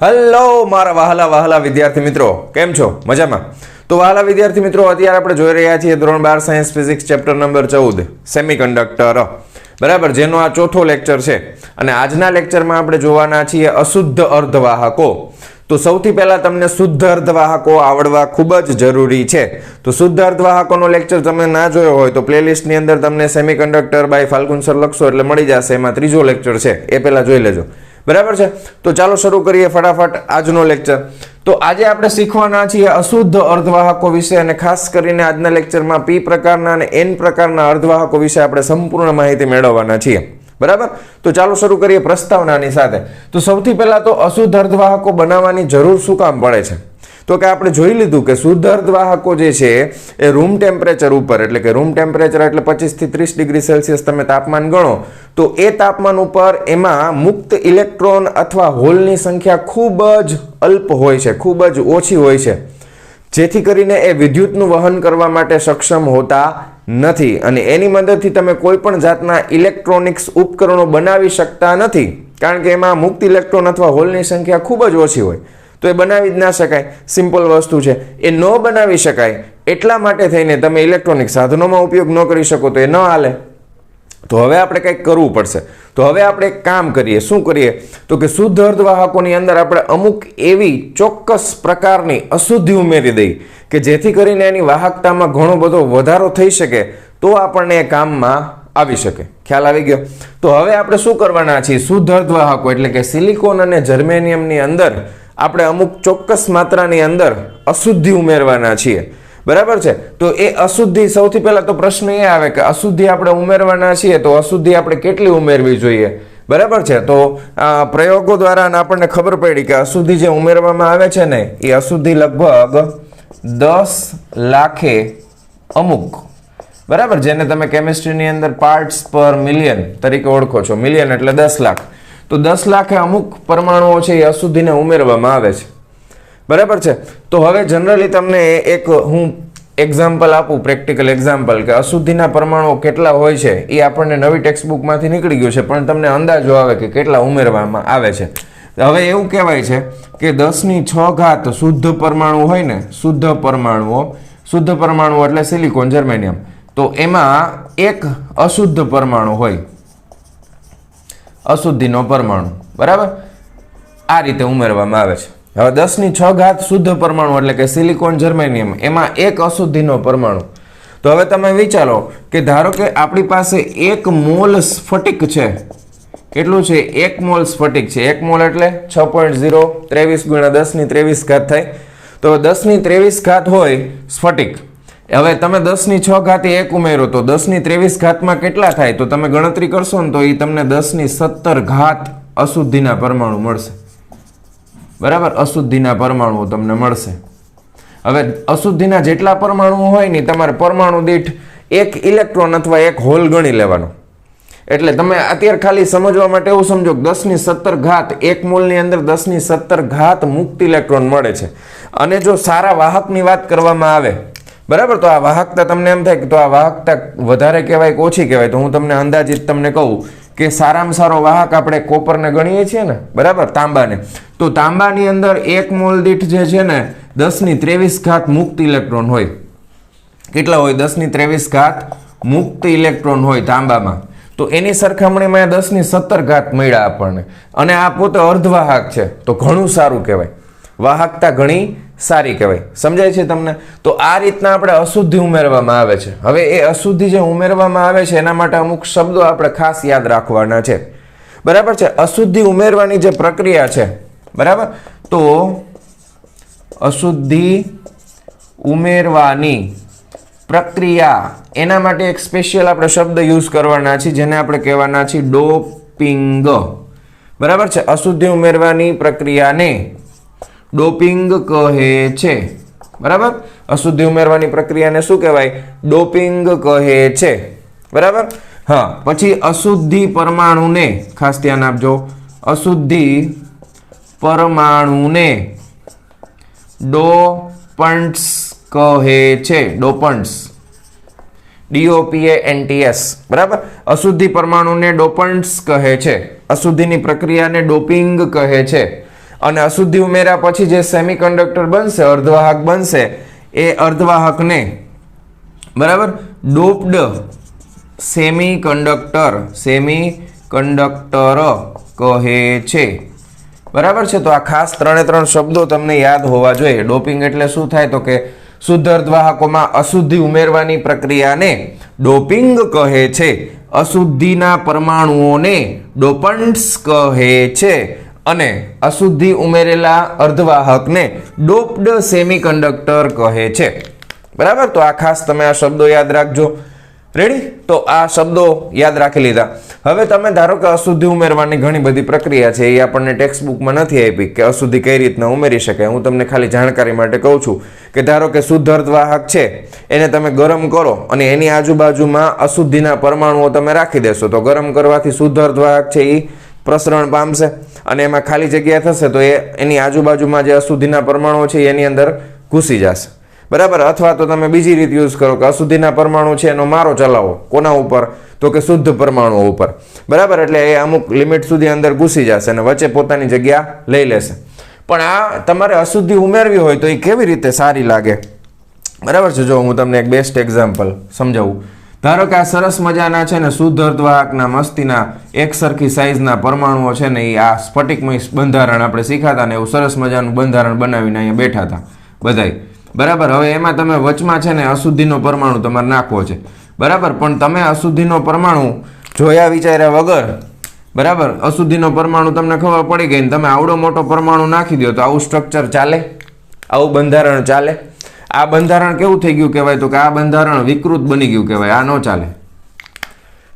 Hello મારા વહાલા વહાલા વિદ્યાર્થી મિત્રો, કેમ છો? મજામાં? તો વહાલા વિદ્યાર્થી મિત્રો, અત્યારે આપણે જોઈ રહ્યા છીએ ધોરણ 12 science physics chapter number 14 semiconductor, બરાબર, જેનો આ ચોથો લેક્ચર છે. અને આજના લેક્ચરમાં આપણે જોવાના છીએ અશુદ્ધ અર્ધવાહકો. તો સૌથી પહેલા તમને શુદ્ધ અર્ધવાહકો આવડવા ખૂબ જ જરૂરી છે. તો શુદ્ધ અર્ધવાહકોનો લેક્ચર તમે ના જોયો હોય તો પ્લેલિસ્ટની અંદર તમને સેમિકન્ડક્ટર બાય ફાલ્ગુન સર લખશો એટલે મળી જશે. એમાં ત્રીજો લેક્ચર છે, એ પહેલા જોઈ લેજો, બરાબર છે. તો ચાલો શરૂ કરીએ ફટાફટ આજનો લેક્ચર. તો આજે આપણે શીખવાના છીએ અશુદ્ધ અર્ધવાહકો વિશે, અને ખાસ કરીને આજના લેક્ચરમાં પી પ્રકારના અને એન પ્રકારના અર્ધવાહકો વિશે આપણે સંપૂર્ણ માહિતી મેળવવાના છીએ, બરાબર. તો ચાલો શરૂ કરીએ પ્રસ્તાવનાની સાથે. તો સૌથી પહેલા તો અશુદ્ધ અર્ધવાહકો બનાવવાની જરૂર શું કામ પડે છે? તો કે આપણે જોઈ લીધું કે શુદ્ધ અર્ધવાહકો જે છે એ રૂમ ટેમ્પરેચર ઉપર, એટલે કે રૂમ ટેમ્પરેચર એટલે 25 થી 30 ડિગ્રી સેલ્સિયસ તમે તાપમાન ગણો, તો એ તાપમાન ઉપર એમાં મુક્ત ઇલેક્ટ્રોન અથવા હોલની સંખ્યા ખૂબ જ અલ્પ હોય છે, ખૂબ જ ઓછી હોય છે, જેથી કરીને એ વિદ્યુતનું વહન કરવા માટે સક્ષમ હોતા નથી. અને એની મદદથી તમે કોઈ પણ જાતના ઇલેક્ટ્રોનિક્સ ઉપકરણો બનાવી શકતા નથી, કારણ કે એમાં મુક્ત ઇલેક્ટ્રોન અથવા હોલની સંખ્યા ખૂબ જ ઓછી હોય. તો એ બનાવી જ ના શકાય, સિમ્પલ વસ્તુ છે. એ ન બનાવી શકાય એટલા માટે થઈને તમે ઇલેક્ટ્રોનિક સાધનોમાં ઉપયોગ ન કરી શકો, તો એ ન હાલે. તો હવે આપણે કંઈક કરવું પડશે. તો હવે આપણે એક કામ કરીએ. શું કરીએ? તો કે શુદ્ધ અર્ધવાહકોની અંદર આપણે અમુક એવી ચોક્કસ પ્રકારની અશુદ્ધિ ઉમેરી દઈએ કે જેથી કરીને એની વાહકતામાં ઘણો બધો વધારો થઈ શકે, તો આપણને એ કામમાં આવી શકે. ખ્યાલ આવી ગયો? તો હવે આપણે શું કરવાના છીએ? શુદ્ધ અર્ધવાહકો એટલે કે સિલિકોન અને જર્મેનિયમની અંદર આપણે અમુક ચોક્કસ માત્રાની અંદર અશુદ્ધિ ઉમેરવાના છીએ, બરાબર છે. તો એ અશુદ્ધિ, સૌથી પહેલા તો પ્રશ્ન એ આવે કે અશુદ્ધિ આપણે ઉમેરવાના છીએ, તો અશુદ્ધિ આપણે કેટલી ઉમેરવી જોઈએ, બરાબર છે. તો પ્રયોગો દ્વારા આપણને ખબર પડી કે અશુદ્ધિ જે ઉમેરવામાં આવે છે ને, એ અશુદ્ધિ લગભગ 10 લાખે અમુક, બરાબર, જેને તમે કેમિસ્ટ્રીની અંદર પાર્ટ્સ પર મિલિયન તરીકે ઓળખો છો. મિલિયન એટલે 10 લાખ. તો 10 લાખે અમુક પરમાણુઓ છે એ અશુદ્ધિને ઉમેરવામાં આવે છે, બરાબર છે. તો હવે જનરલી તમને એક હું એક્ઝામ્પલ આપું, પ્રેક્ટિકલ એક્ઝામ્પલ, કે અશુદ્ધિના પરમાણુઓ કેટલા હોય છે એ આપણને નવી ટેક્સ્ટ બુકમાંથી નીકળી ગયું છે, પણ તમને અંદાજો આવે કે કેટલા ઉમેરવામાં આવે છે. હવે એવું કહેવાય છે કે 10⁶ શુદ્ધ પરમાણુ હોય ને, શુદ્ધ પરમાણુઓ એટલે સિલિકોન, જર્મેનિયમ, તો એમાં એક અશુદ્ધ પરમાણુ હોય, અશુદ્ધિનો પરમાણુ, બરાબર, આ રીતે ઉમેરવામાં આવે છે. હવે 10⁶ શુદ્ધ પરમાણુ એટલે કે સિલિકોન, જર્મેનિયમ, એમાં એક અશુદ્ધિનો પરમાણુ. તો હવે તમે વિચારો કે ધારો કે આપણી પાસે 1 મોલ સ્ફટિક છે. કેટલું છે? 1 મોલ સ્ફટિક છે. 1 મોલ એટલે 6.023 × 10⁻23 થાય. તો 10⁻23 હોય સ્ફટિક. હવે તમે 10⁶ 1 ઉમેરો તો 10⁻23 કેટલા થાય? તો તમે ગણતરી કરશો ને તો એ તમને 10⁻17 અશુદ્ધિના પરમાણુ મળશે, બરાબર. અશુદ્ધિના પરમાણુઓ તમને મળશે. હવે અશુદ્ધિના જેટલા પરમાણુઓ હોય ને, તમારે પરમાણુ દીઠ 1 ઇલેક્ટ્રોન અથવા 1 હોલ ગણી લેવાનો. એટલે તમે અત્યારે ખાલી સમજવા માટે એવું સમજો કે 10⁻17 1 મોલની અંદર 10⁻17 મુક્ત ઇલેક્ટ્રોન મળે છે. અને જો સારા વાહકની વાત કરવામાં આવે, બરાબર, તો આ વાહકતા તમને એમ થાય કે તો આ વાહકતા વધારે કહેવાય કે ઓછી કહેવાય, તો હું તમને અંદાજિત તમને કહું કે સારામાં સારો વાહક આપણે કોપરને ગણીએ છીએ ને, બરાબર, તાંબાને. તો તાંબાની અંદર 1 મોલ દીઠ જે છે ને 10⁻23 મુક્ત ઇલેક્ટ્રોન હોય. કેટલા હોય? 10⁻23 મુક્ત ઇલેક્ટ્રોન હોય તાંબામાં. તો એની સરખામણીમાં 10⁻17 મળ્યા આપણને. અને આ પોતે અર્ધવાહક છે, તો ઘણું સારું કહેવાય, વાહકતા ઘણી સારી કહેવાય. સમજાય છે તમને? તો આ રીતના આપણે અશુદ્ધિ ઉમેરવામાં આવે છે. હવે એ અશુદ્ધિ જે ઉમેરવામાં આવે છે એના માટે અમુક શબ્દો આપણે ખાસ યાદ રાખવાના છે, બરાબર છે. અશુદ્ધિ ઉમેરવાની જે પ્રક્રિયા છે, બરાબર, તો અશુદ્ધિ ઉમેરવાની પ્રક્રિયા, એના માટે એક સ્પેશિયલ આપણે શબ્દ યુઝ કરવાના છે, જેને આપણે કહેવાના છે ડોપિંગ, બરાબર છે. અશુદ્ધિ ઉમેરવાની પ્રક્રિયાને ડોપિંગ કહે છે, બરાબર. અશુદ્ધિ ઉમેરવાની પ્રક્રિયાને શું કહેવાય? ડોપિંગ કહે છે, બરાબર. હા, પછી અશુદ્ધિ પરમાણુને ખાસ ધ્યાન આપજો. અશુદ્ધિ પરમાણુને ડોપન્ટ્સ કહે છે, ડોપન્ટ્સ, DOPANTS, બરાબર. અશુદ્ધિ પરમાણુને ડોપન્ટ્સ કહે છે. અશુદ્ધિની પ્રક્રિયાને ડોપિંગ કહે છે. અને અશુદ્ધિ ઉમેર્યા પછી જે સેમિકન્ડક્ટર બનશે, અર્ધવાહક બનશે, એ અર્ધવાહકને બરાબર ડોપ્ડ સેમિકન્ડક્ટર કહે છે. બરાબર છે. તો આ ખાસ 3 શબ્દો તમને યાદ હોવા જોઈએ. ડોપિંગ એટલે શું થાય તો કે શુદ્ધ અર્ધવાહકોમાં અશુદ્ધિ ઉમેરવાની પ્રક્રિયાને ડોપિંગ કહે છે. અશુદ્ધિના પરમાણુઓને ડોપન્ટ્સ કહે છે અને અશુદ્ધિ ઉમેરેલા અર્ધવાહકને ડોપ્ડ સેમિકન્ડક્ટર કહે છે. બરાબર. તો આ ખાસ તમે આ શબ્દો યાદ રાખજો. રેડી? તો આ શબ્દો યાદ રાખી લીધા. હવે તમે ધારો કે અશુદ્ધિ ઉમેરવાની ઘણી બધી પ્રક્રિયા છે, એ આપણને ટેક્સ્ટ બુકમાં નથી આપી કે અશુદ્ધિ કઈ રીતના ઉમેરી શકાય. હું તમને ખાલી જાણકારી માટે કહું છું કે ધારો કે શુદ્ધ અર્ધવાહક છે, એને તમે ગરમ કરો અને એની આજુબાજુમાં અશુદ્ધિના પરમાણુઓ તમે રાખી દેશો, તો ગરમ કરવાથી શુદ્ધ અર્ધવાહક છે એ પ્રસરણ પામશે અને એમાં ખાલી જગ્યા થશે, તો એની આજુબાજુમાં જે અશુદ્ધિના પરમાણુઓ છે એની અંદર ઘૂસી જશે. બરાબર. અથવા તો તમે બીજી રીત યુઝ કરો કે અશુદ્ધિના પરમાણુ છે એનો મારો ચલાવો. કોના ઉપર? તો કે શુદ્ધ પરમાણુઓ ઉપર. બરાબર. એટલે એ અમુક લિમિટ સુધી અંદર ઘૂસી જશે અને વચ્ચે પોતાની જગ્યા લઈ લેશે. પણ આ તમારે અશુદ્ધિ ઉમેરવી હોય તો એ કેવી રીતે સારી લાગે? બરાબર છે. જો હું તમને એક બેસ્ટ એક્ઝામ્પલ સમજાવું. ધારો કે આ સરસ મજાના છે ને શુદ્ધ અર્ધવાહકના મસ્તીના એક સરખી સાઈઝના પરમાણુઓ છે ને, એ આ સ્ફટિકમય બંધારણ આપણે શીખાતા ને એવું સરસ મજાનું બંધારણ બનાવીને અહીંયા બેઠા હતા બધાય. બરાબર. હવે એમાં તમે વચમાં છે ને અશુદ્ધિનો પરમાણુ તમારે નાખવો છે. બરાબર. પણ તમે અશુદ્ધિનો પરમાણુ જોયા વિચાર્યા વગર, બરાબર, અશુદ્ધિનો પરમાણુ તમને ખબર પડી ગઈ ને તમે આવડો મોટો પરમાણુ નાખી દો, તો આવું સ્ટ્રક્ચર ચાલે? આવું બંધારણ ચાલે? આ બંધારણ કેવું થઈ ગયું કહેવાય તો કે આ બંધારણ વિકૃત બની ગયું કહેવાય. આ ન ચાલે.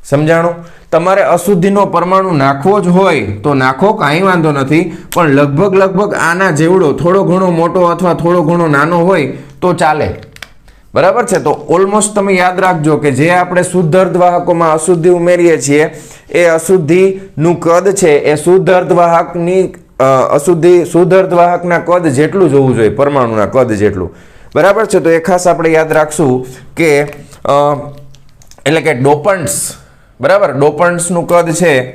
સમજાણું? તમારે અશુદ્ધિનો પરમાણુ નાખવો જ હોય તો નાખો, કાંઈ વાંધો નથી. પણ લગભગ આના જેવડો થોડો ઘણો મોટો અથવા થોડો ઘણો નાનો હોય તો ચાલે. બરાબર છે. તો ઓલમોસ્ટ તમે યાદ રાખજો કે જે આપણે શુદ્ધ અર્ધવાહકોમાં અશુદ્ધિ ઉમેરીએ છીએ એ અશુદ્ધિનું કદ છે એ શુદ્ધ અર્ધવાહકના કદ જેટલું જ હોવું જોઈએ, પરમાણુના કદ જેટલું. બરાબર છે. તો એ ખાસ આપણે યાદ રાખશું કે એટલે કે ડોપન્ટ્સ, બરાબર, ડોપન્ટ્સનું કદ છે,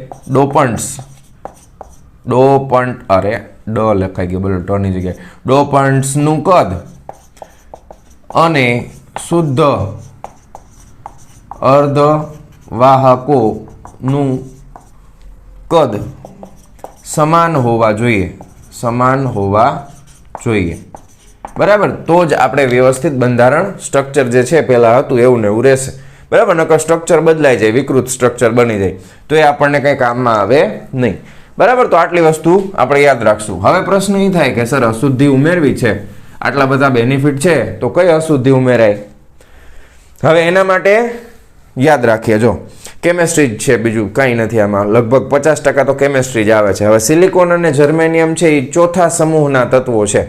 અરે ડ લખાઈ ગયો, બોલો ટની જગ્યાએ, ડોપન્ટ્સનું કદ અને શુદ્ધ અર્ધવાહકોનું કદ સમાન હોવા જોઈએ. બરાબર. તો જ આપણે વ્યવસ્થિત બંધારણ સ્ટ્રક્ચર જે છે પહેલા હતું એવું ને એવું રહેશે. બરાબર. નકર સ્ટ્રક્ચર બદલાઈ જાય, વિકૃત સ્ટ્રક્ચર બની જાય તો એ આપણને કંઈ કામમાં આવે નહીં. બરાબર. તો આટલી વસ્તુ આપણે યાદ રાખશું. હવે પ્રશ્ન એ થાય કે સર અશુદ્ધિ ઉમેરવી છે, આટલા બધા બેનિફિટ છે, તો કઈ અશુદ્ધિ ઉમેરાય? હવે એના માટે યાદ રાખીએ. જો કેમેસ્ટ્રી જ છે, બીજું કંઈ નથી આમાં. લગભગ 50% તો કેમેસ્ટ્રી જ આવે છે. હવે સિલિકોન અને જર્મેનિયમ છે એ ચોથા સમૂહના તત્વો છે.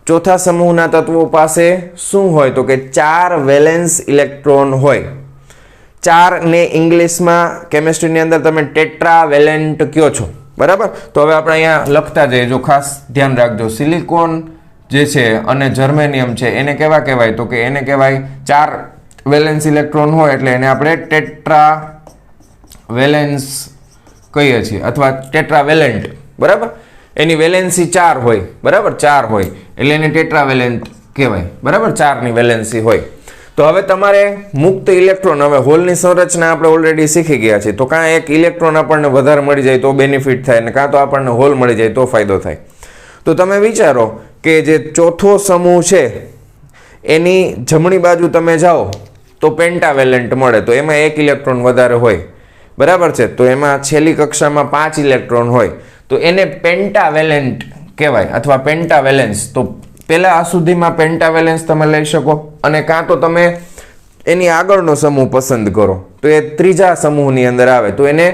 ચોથા સમૂહના તત્વો પાસે શું હોય તો કે 4 વેલેન્સ ઇલેક્ટ્રોન હોય. 4 ને ઇંગ્લિશમાં કેમેસ્ટ્રીની અંદર તમે ટેટ્રાવેલેન્ટ કહો છો. બરાબર. તો હવે આપણે અહીંયા લખતા જઈએ. જો ખાસ ધ્યાન રાખજો, સિલિકોન જે છે અને જર્મેનિયમ છે એને કેવા કહેવાય તો કે એને કહેવાય 4 વેલેન્સ ઇલેક્ટ્રોન હોય એટલે એને આપણે ટેટ્રાવેલેન્સ કહીએ છીએ અથવા ટેટ્રાવેલેન્ટ. બરાબર. એની વેલેન્સી 4 હોય. બરાબર. 4 હોય એટલે એને ટેટ્રાવેલેન્ટ કહેવાય. બરાબર. 4ની વેલેન્સી હોય. તો હવે તમારે મુક્ત ઇલેક્ટ્રોન, હવે હોલની સંરચના આપણે ઓલરેડી શીખી ગયા છે, તો કાં એક ઇલેક્ટ્રોન આપણને વધારે મળી જાય તો બેનિફિટ થાય ને કાં તો આપણને હોલ મળી જાય તો ફાયદો થાય. તો તમે વિચારો કે જે ચોથો સમૂહ છે એની જમણી બાજુ તમે જાઓ તો પેન્ટાવેલેન્ટ મળે, તો એમાં 1 ઇલેક્ટ્રોન વધારે હોય. બરાબર છે. તો એમાં છેલ્લી કક્ષામાં 5 ઇલેક્ટ્રોન હોય તો એને પેન્ટાવેલેન્ટ કહેવાય અથવા પેન્ટાવેલેન્સ. તો પહેલા અશુદ્ધિમાં પેન્ટાવેલેન્સ તમે લઈ શકો અને કાં તો તમે એની આગળનો સમૂહ પસંદ કરો તો એ ત્રીજા સમૂહની અંદર આવે તો એને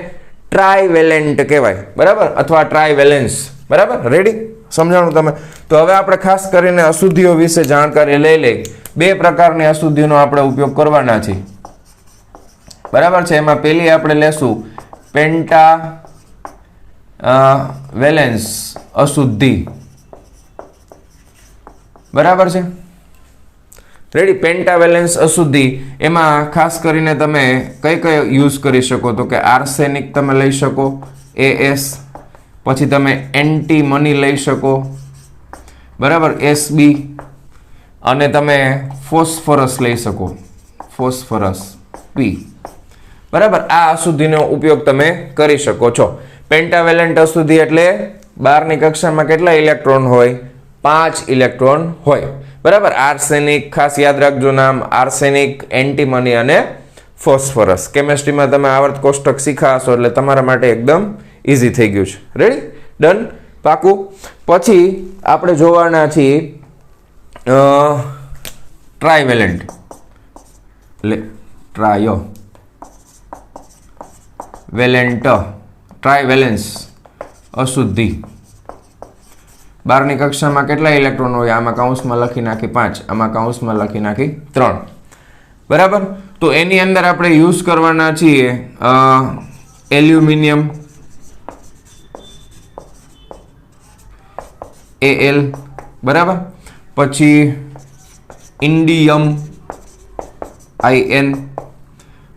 ટ્રાયવેલેન્ટ કહેવાય. બરાબર. અથવા ટ્રાયવેલેન્સ. બરાબર. રેડી? સમજાણું તમે? તો હવે આપણે ખાસ કરીને અશુદ્ધિઓ વિશે જાણકારી લઈ લઈ. 2 પ્રકારની અશુદ્ધિનો આપણે ઉપયોગ કરવાના છીએ. બરાબર છે. એમાં પહેલી આપણે લેશું પેન્ટાવેલેન્સ અશુદ્ધિ. બરાબર છે. રેડી? પેન્ટાવેલેન્સ અશુદ્ધિ એમાં ખાસ કરીને તમે કઈ યુઝ કરી શકો તો કે આર્સેનિક તમે લઈ શકો, AS, પછી તમે એન્ટીમની લઈ શકો, બરાબર, SB, અને તમે ફોસ્ફરસ લઈ શકો, ફોસ્ફરસ P, બરાબર. આ અશુદ્ધિનો ઉપયોગ તમે કરી શકો છો. પેન્ટાવેલેન્ટ અશુદ્ધિ એટલે 12ની કક્ષામાં કેટલા ઇલેક્ટ્રોન હોય? 5 ઇલેક્ટ્રોન હોય, બરાબર. આર્સેનિક, ખાસ યાદ રાખજો નામ, આર્સેનિક, એન્ટીમની અને ફોસ્ફરસ. કેમેસ્ટ્રીમાં તમે આવર્ત કોષ્ટક શીખા હશો એટલે તમારા માટે એકદમ ઇઝી થઈ ગયું છે. રેડી? ડન? પાકું? પછી આપણે જોવાના છીએ ટ્રાયવેલેન્ટ, એટલે ટ્રાયવેલેન્સ અશુદ્ધિ. 12ની કક્ષામાં કેટલા ઇલેક્ટ્રોન હોય? આમાં કૌંસમાં લખી નાખી 5, આમાં કૌંસમાં લખી નાખી 3, બરાબર. તો એની અંદર આપણે યુઝ કરવાના છીએ એલ્યુમિનિયમ, Al, બરાબર. પછી ઇન્ડિયમ, In,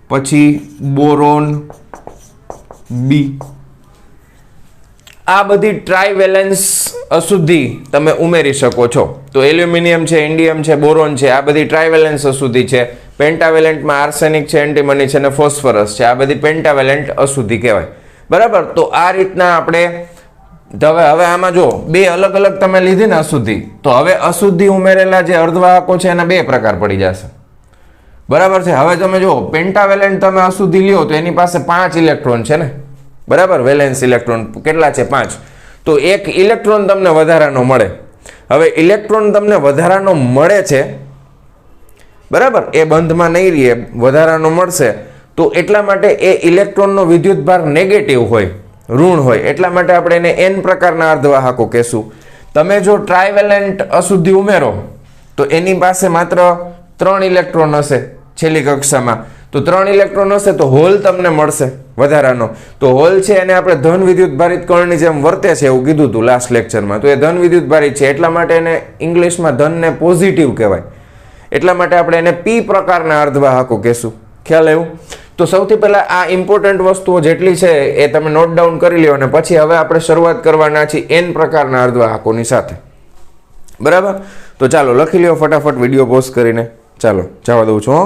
પછી બોરોન, B. આ બધી ટ્રાયવેલેન્સ અશુદ્ધિ તમે ઉમેરી શકો છો. તો એલ્યુમિનિયમ છે, ઇન્ડિયમ છે, બોરોન છે, આ બધી ટ્રાયવેલેન્સ અશુદ્ધિ છે. પેન્ટાવેલેન્ટમાં આર્સેનિક છે, એન્ટીમની છે અને ફોસ્ફરસ છે. આ બધી પેન્ટાવેલેન્ટ અશુદ્ધિ કહેવાય, બરાબર. તો આ રીતના આપણે હવે આમાં જો બે અલગ અલગ તમે લીધી ને અશુદ્ધિ, તો હવે અશુદ્ધિ ઉમેરેલા જે અર્ધવાહકો છે એના બે પ્રકાર પડી જશે, બરાબર છે. હવે તમે જો પેન્ટાવેલેન્ટ તમે અશુદ્ધિ લ્યો તો એની પાસે 5 ઇલેક્ટ્રોન છે ને, બરાબર. વેલેન્સ ઇલેક્ટ્રોન કેટલા છે? 5. તો એક ઇલેક્ટ્રોન તમને વધારાનો મળે. હવે ઇલેક્ટ્રોન તમને વધારાનો મળે છે, બરાબર, એ બંધમાં નહીં રહે, વધારાનો મળશે. તો એટલા માટે એ ઇલેક્ટ્રોનનો વિદ્યુતભાર નેગેટિવ હોય, ઋણ હોય, એટલા માટે આપણે એને N પ્રકારના અર્ધવાહકો કહેશું. તમે જો ટ્રાયવેલેન્ટ અશુદ્ધિ ઉમેરો તો એની પાસે માત્ર 3 ઇલેક્ટ્રોન હશે છેલ્લી કક્ષામાં. તો 3 ઇલેક્ટ્રોન હશે તો હોલ તમને મળશે વધારાનો. તો હોલ છે એને આપણે ધન વિદ્યુતભારિત કણની જેમ વર્તે છે એવું કીધું હતું લાસ્ટ લેક્ચરમાં. તો એ ધન વિદ્યુતભારિત છે એટલા માટે એને ઇંગ્લિશમાં ધનને પોઝિટિવ કહેવાય. એટલા માટે આપણે એને P પ્રકારના અર્ધવાહકો કહેશું. ખ્યાલ આવ્યું? તો સૌથી પહેલા આ ઇમ્પોર્ટન્ટ વસ્તુઓ જેટલી છે એ તમે નોટ ડાઉન કરી લ્યો અને પછી હવે આપણે શરૂઆત કરવાના છીએ N પ્રકારના અર્ધવાહકોની સાથે, બરાબર. તો ચાલો લખી લ્યો ફટાફટ વિડીયો પોઝ કરીને. ચાલો જવા દઉં છું.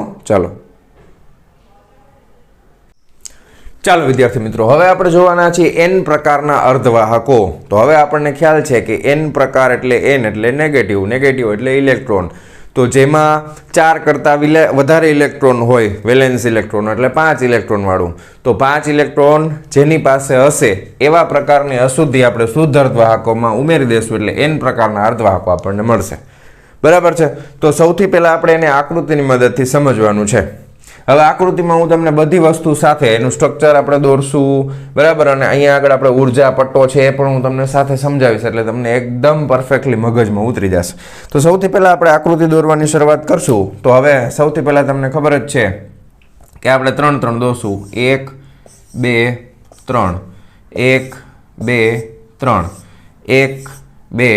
ચાલો વિદ્યાર્થી મિત્રો, હવે આપણે જોવાના છીએ N પ્રકારના અર્ધવાહકો. તો હવે આપણને ખ્યાલ છે કે N પ્રકાર એટલે N એટલે નેગેટિવ, નેગેટિવ એટલે ઇલેક્ટ્રોન. તો જેમાં 4 કરતાં વધારે ઇલેક્ટ્રોન હોય, વેલેન્સ ઇલેક્ટ્રોન એટલે 5 ઇલેક્ટ્રોન વાળું. તો 5 ઇલેક્ટ્રોન જેની પાસે હશે એવા પ્રકારની અશુદ્ધિ આપણે શુદ્ધ અર્ધવાહકોમાં ઉમેરી દઈશું એટલે N પ્રકારના અર્ધવાહકો આપણને મળશે, બરાબર છે. તો સૌથી પહેલા આપણે એને આકૃતિની મદદથી સમજવાનું છે. હવે આકૃતિમાં હું તમને બધી વસ્તુ સાથે એનું સ્ટ્રક્ચર આપણે દોરશું, બરાબર. અને અહીંયા આગળ આપણે ઉર્જા પટ્ટો છે એ પણ હું તમને સાથે સમજાવીશ એટલે તમને એકદમ પરફેક્ટલી મગજમાં ઉતરી જશે. તો સૌથી પહેલા આપણે આકૃતિ દોરવાની શરૂઆત કરશું. તો હવે સૌથી પહેલા તમને ખબર જ છે કે આપણે 3 દોરશું. 1 2 3, 1 2 3, 1 2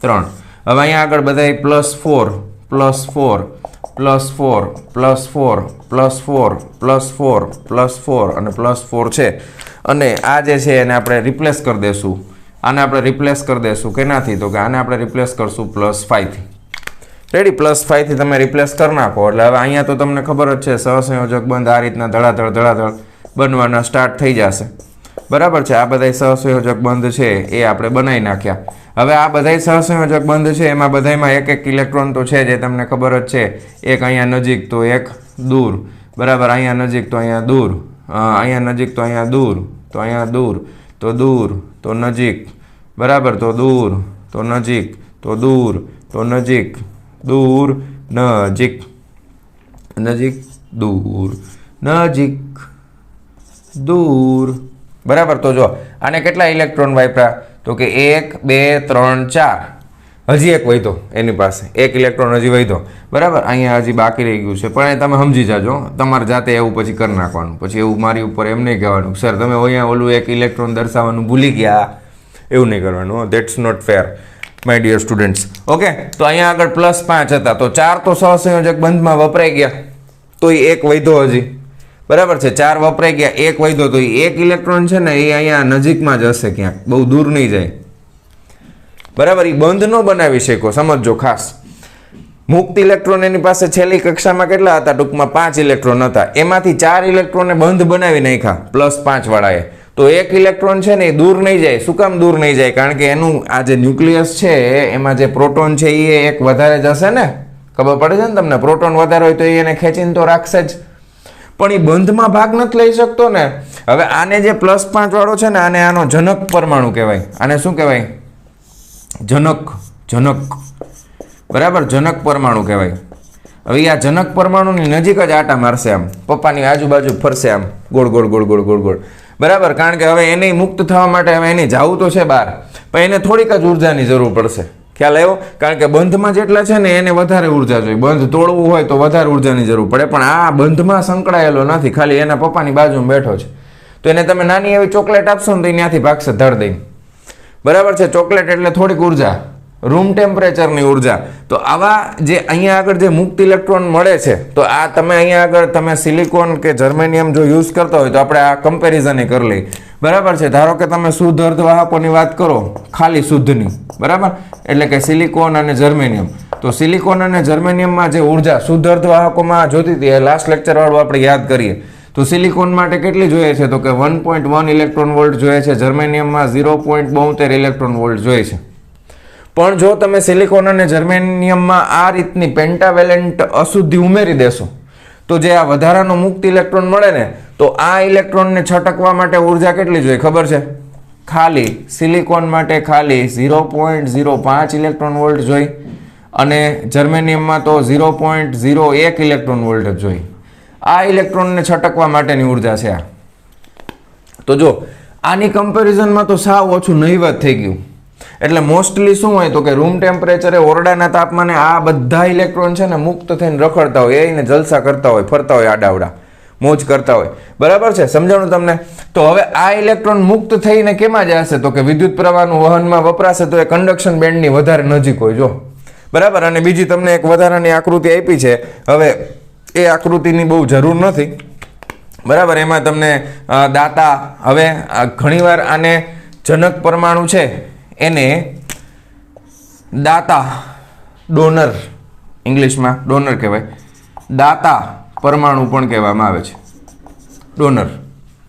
3. હવે અહીંયા આગળ બધા +4 +4 +4 +4 +4 +4 +4 અને +4 છે. અને આ જે છે એને આપણે રિપ્લેસ કરી દઈશું. આને આપણે રિપ્લેસ કરી દઈશું કેનાથી? તો કે આને આપણે રિપ્લેસ કરશું +5 થી. રેડી? +5 થી તમે રિપ્લેસ કરી નાખો એટલે હવે અહીંયા તો તમને ખબર જ છે સહસંયોજક બંધ આ રીતના ધડાધડ બનવાના સ્ટાર્ટ થઈ જશે, બરાબર છે. આ બધા સહસંયોજક બંધ છે એ આપણે બનાવી નાખ્યા. હવે આ બધા સહસંયોજક બંધ છે એમાં બધામાં એક ઇલેક્ટ્રોન તો છે જે તમને ખબર જ છે. એક અહીંયા નજીક તો એક દૂર, બરાબર. અહીંયા નજીક તો અહીંયા દૂર, અહીંયા નજીક તો અહીંયા દૂર, તો અહીંયા દૂર, તો દૂર, તો નજીક, બરાબર. તો દૂર, તો નજીક, તો દૂર, તો નજીક, દૂર, નજીક, નજીક, દૂર, નજીક, દૂર, બરાબર. તો જો આને કેટલા ઇલેક્ટ્રોન વાપર્યા? તો કે 1 2 3 4, હજી એક વધ્યો એની પાસે, એક ઇલેક્ટ્રોન હજી વધ્યો, બરાબર. અહીંયા હજી બાકી રહી ગયું છે પણ એ તમે સમજી જાજો, તમારે જાતે એવું પછી કરી નાખવાનું. પછી એવું મારી ઉપર એમ નહીં કહેવાનું સર તમે અહીંયા ઓલું એક ઇલેક્ટ્રોન દર્શાવવાનું ભૂલી ગયા, એવું નહીં કરવાનું. That's not fair my dear students. Okay, તો અહીંયા આગળ +5 હતા તો 4 તો સહસંયોજક બંધમાં વપરાઈ ગયા, તો એ એક વધ્યો હજી, બરાબર છે, 4 વપરાઈ ગયા, 1 વધ્યો, તો એ 1 ઇલેક્ટ્રોન છે ને એ અહીંયા નજીકમાં જ હશે, ક્યાંક બહુ દૂર નહીં જાય. બરાબર, એ બંધ ન બનાવી શકો, સમજજો ખાસ. મુક્ત ઇલેક્ટ્રોન એની પાસે છેલ્લી કક્ષામાં કેટલા હતા? ટૂંકમાં 5 ઇલેક્ટ્રોન હતા, એમાંથી 4 ઇલેક્ટ્રોનને બંધ બનાવી નાખ્યા +5 વાળાએ. તો 1 ઇલેક્ટ્રોન છે ને એ દૂર નહીં જાય. શું કામ દૂર નહીં જાય? કારણ કે એનું આ જે ન્યુક્લિયસ છે એમાં જે પ્રોટોન છે એ 1 વધારે જ હશે ને. ખબર પડે છે ને તમને? પ્રોટોન વધારે હોય તો એને ખેંચીને તો રાખશે જ, પણ એ બંધમાં ભાગ નથી લઈ શકતો ને. હવે આને જે +5 વાળો છે ને આને આનો જનક પરમાણુ કહેવાય. આને શું કહેવાય? જનક. બરાબર, જનક પરમાણુ કહેવાય. હવે આ જનક પરમાણુની નજીક જ આટા મારશે, આમ પપ્પાની આજુબાજુ ફરશે, આમ ગોળ ગોળ ગોળ ગોળ ગોળ ગોળ. બરાબર, કારણ કે હવે એને મુક્ત થવા માટે હવે એને જવું તો છે બહાર, પણ એને થોડીક જ ઉર્જાની જરૂર પડશે. ખ્યાલ આવ્યો? કારણ કે બંધમાં જેટલા છે ને એને વધારે ઉર્જા જોઈએ. બંધ તોડવું હોય તો વધારે ઉર્જાની જરૂર પડે, પણ આ બંધમાં સંકળાયેલો નથી, ખાલી એના પપ્પાની બાજુમાં બેઠો છે. તો એને તમે નાની એવી ચોકલેટ આપશો ને તો ત્યાંથી ભાગશે ધડ દઈને. બરાબર છે, ચોકલેટ એટલે થોડીક ઉર્જા, રૂમ ટેમ્પરેચરની ઉર્જા. તો આવા જે અહીંયા આગળ જે મુક્ત ઇલેક્ટ્રોન મળે છે, તો આ તમે અહીંયા આગળ તમે સિલિકોન કે જર્મેનિયમ જો યુઝ કરતા હોય તો આપણે આ કમ્પેરિઝન કરી લઈએ. બરાબર છે, ધારો કે તમે શુદ્ધ અર્ધવાહકોની વાત કરો, ખાલી શુદ્ધની, બરાબર, એટલે કે સિલિકોન અને જર્મેનિયમ. તો સિલિકોન અને જર્મેનિયમમાં જે ઉર્જા શુદ્ધ અર્ધવાહકોમાં જોતી હતી એ લાસ્ટ લેક્ચર વાળું આપણે યાદ કરીએ. તો સિલિકોન માટે કેટલી જોઈએ છે? તો કે 1.1 ઇલેક્ટ્રોન વોલ્ટ જોઈએ છે. જર્મેનિયમમાં 0.72 ઇલેક્ટ્રોન વોલ્ટ જોઈએ છે. પણ જો તમે સિલિકોન અને જર્મેનિયમમાં આ રીતની પેન્ટાવેલેન્ટ અશુદ્ધિ ઉમેરી દેશો તો જે આ વધારાનો મુક્ત ઇલેક્ટ્રોન મળે ને, તો આ ઇલેક્ટ્રોનને છટકવા માટે ઉર્જા કેટલી જોઈએ ખબર છે? ખાલી સિલિકોન માટે ખાલી 0.05 ઇલેક્ટ્રોન વોલ્ટ જોઈ, અને જર્મેનિયમમાં તો 0.01 ઇલેક્ટ્રોન વોલ્ટ જ જોઈ. આ ઇલેક્ટ્રોનને છટકવા માટેની ઉર્જા છે આ. તો જો આની કમ્પેરિઝનમાં તો સાવ ઓછું નહીવત થઈ ગયું. એટલે મોસ્ટલી શું હોય તો કે રૂમ ટેમ્પરેચરે, ઓરડાના તાપમાને આ બધા ઇલેક્ટ્રોન છે ને મુક્ત થઈને રખડતા હોય, એને જલસા કરતા હોય, ફરતા હોય, આડાવડા મોજ કરતા હોય. બરાબર છે, સમજાણું તમને? તો હવે આ ઇલેક્ટ્રોન મુક્ત થઈને કેમાં જશે? તો કે વિદ્યુત પ્રવાહનું વહનમાં વપરાશે, તો એ કન્ડક્શન બેન્ડની વધારે નજીક હોય. જો બરાબર, અને બીજી તમને એક વધારાની આકૃતિ આપી છે. હવે એ આકૃતિની બહુ જરૂર નથી, બરાબર. એમાં તમને દાતા, હવે ઘણીવાર આને જનક પરમાણુ છે એને દાતા, ડોનર, ઇંગ્લિશમાં ડોનર કહેવાય, દાતા પરમાણુ પણ કહેવામાં આવે છે. ડોનર,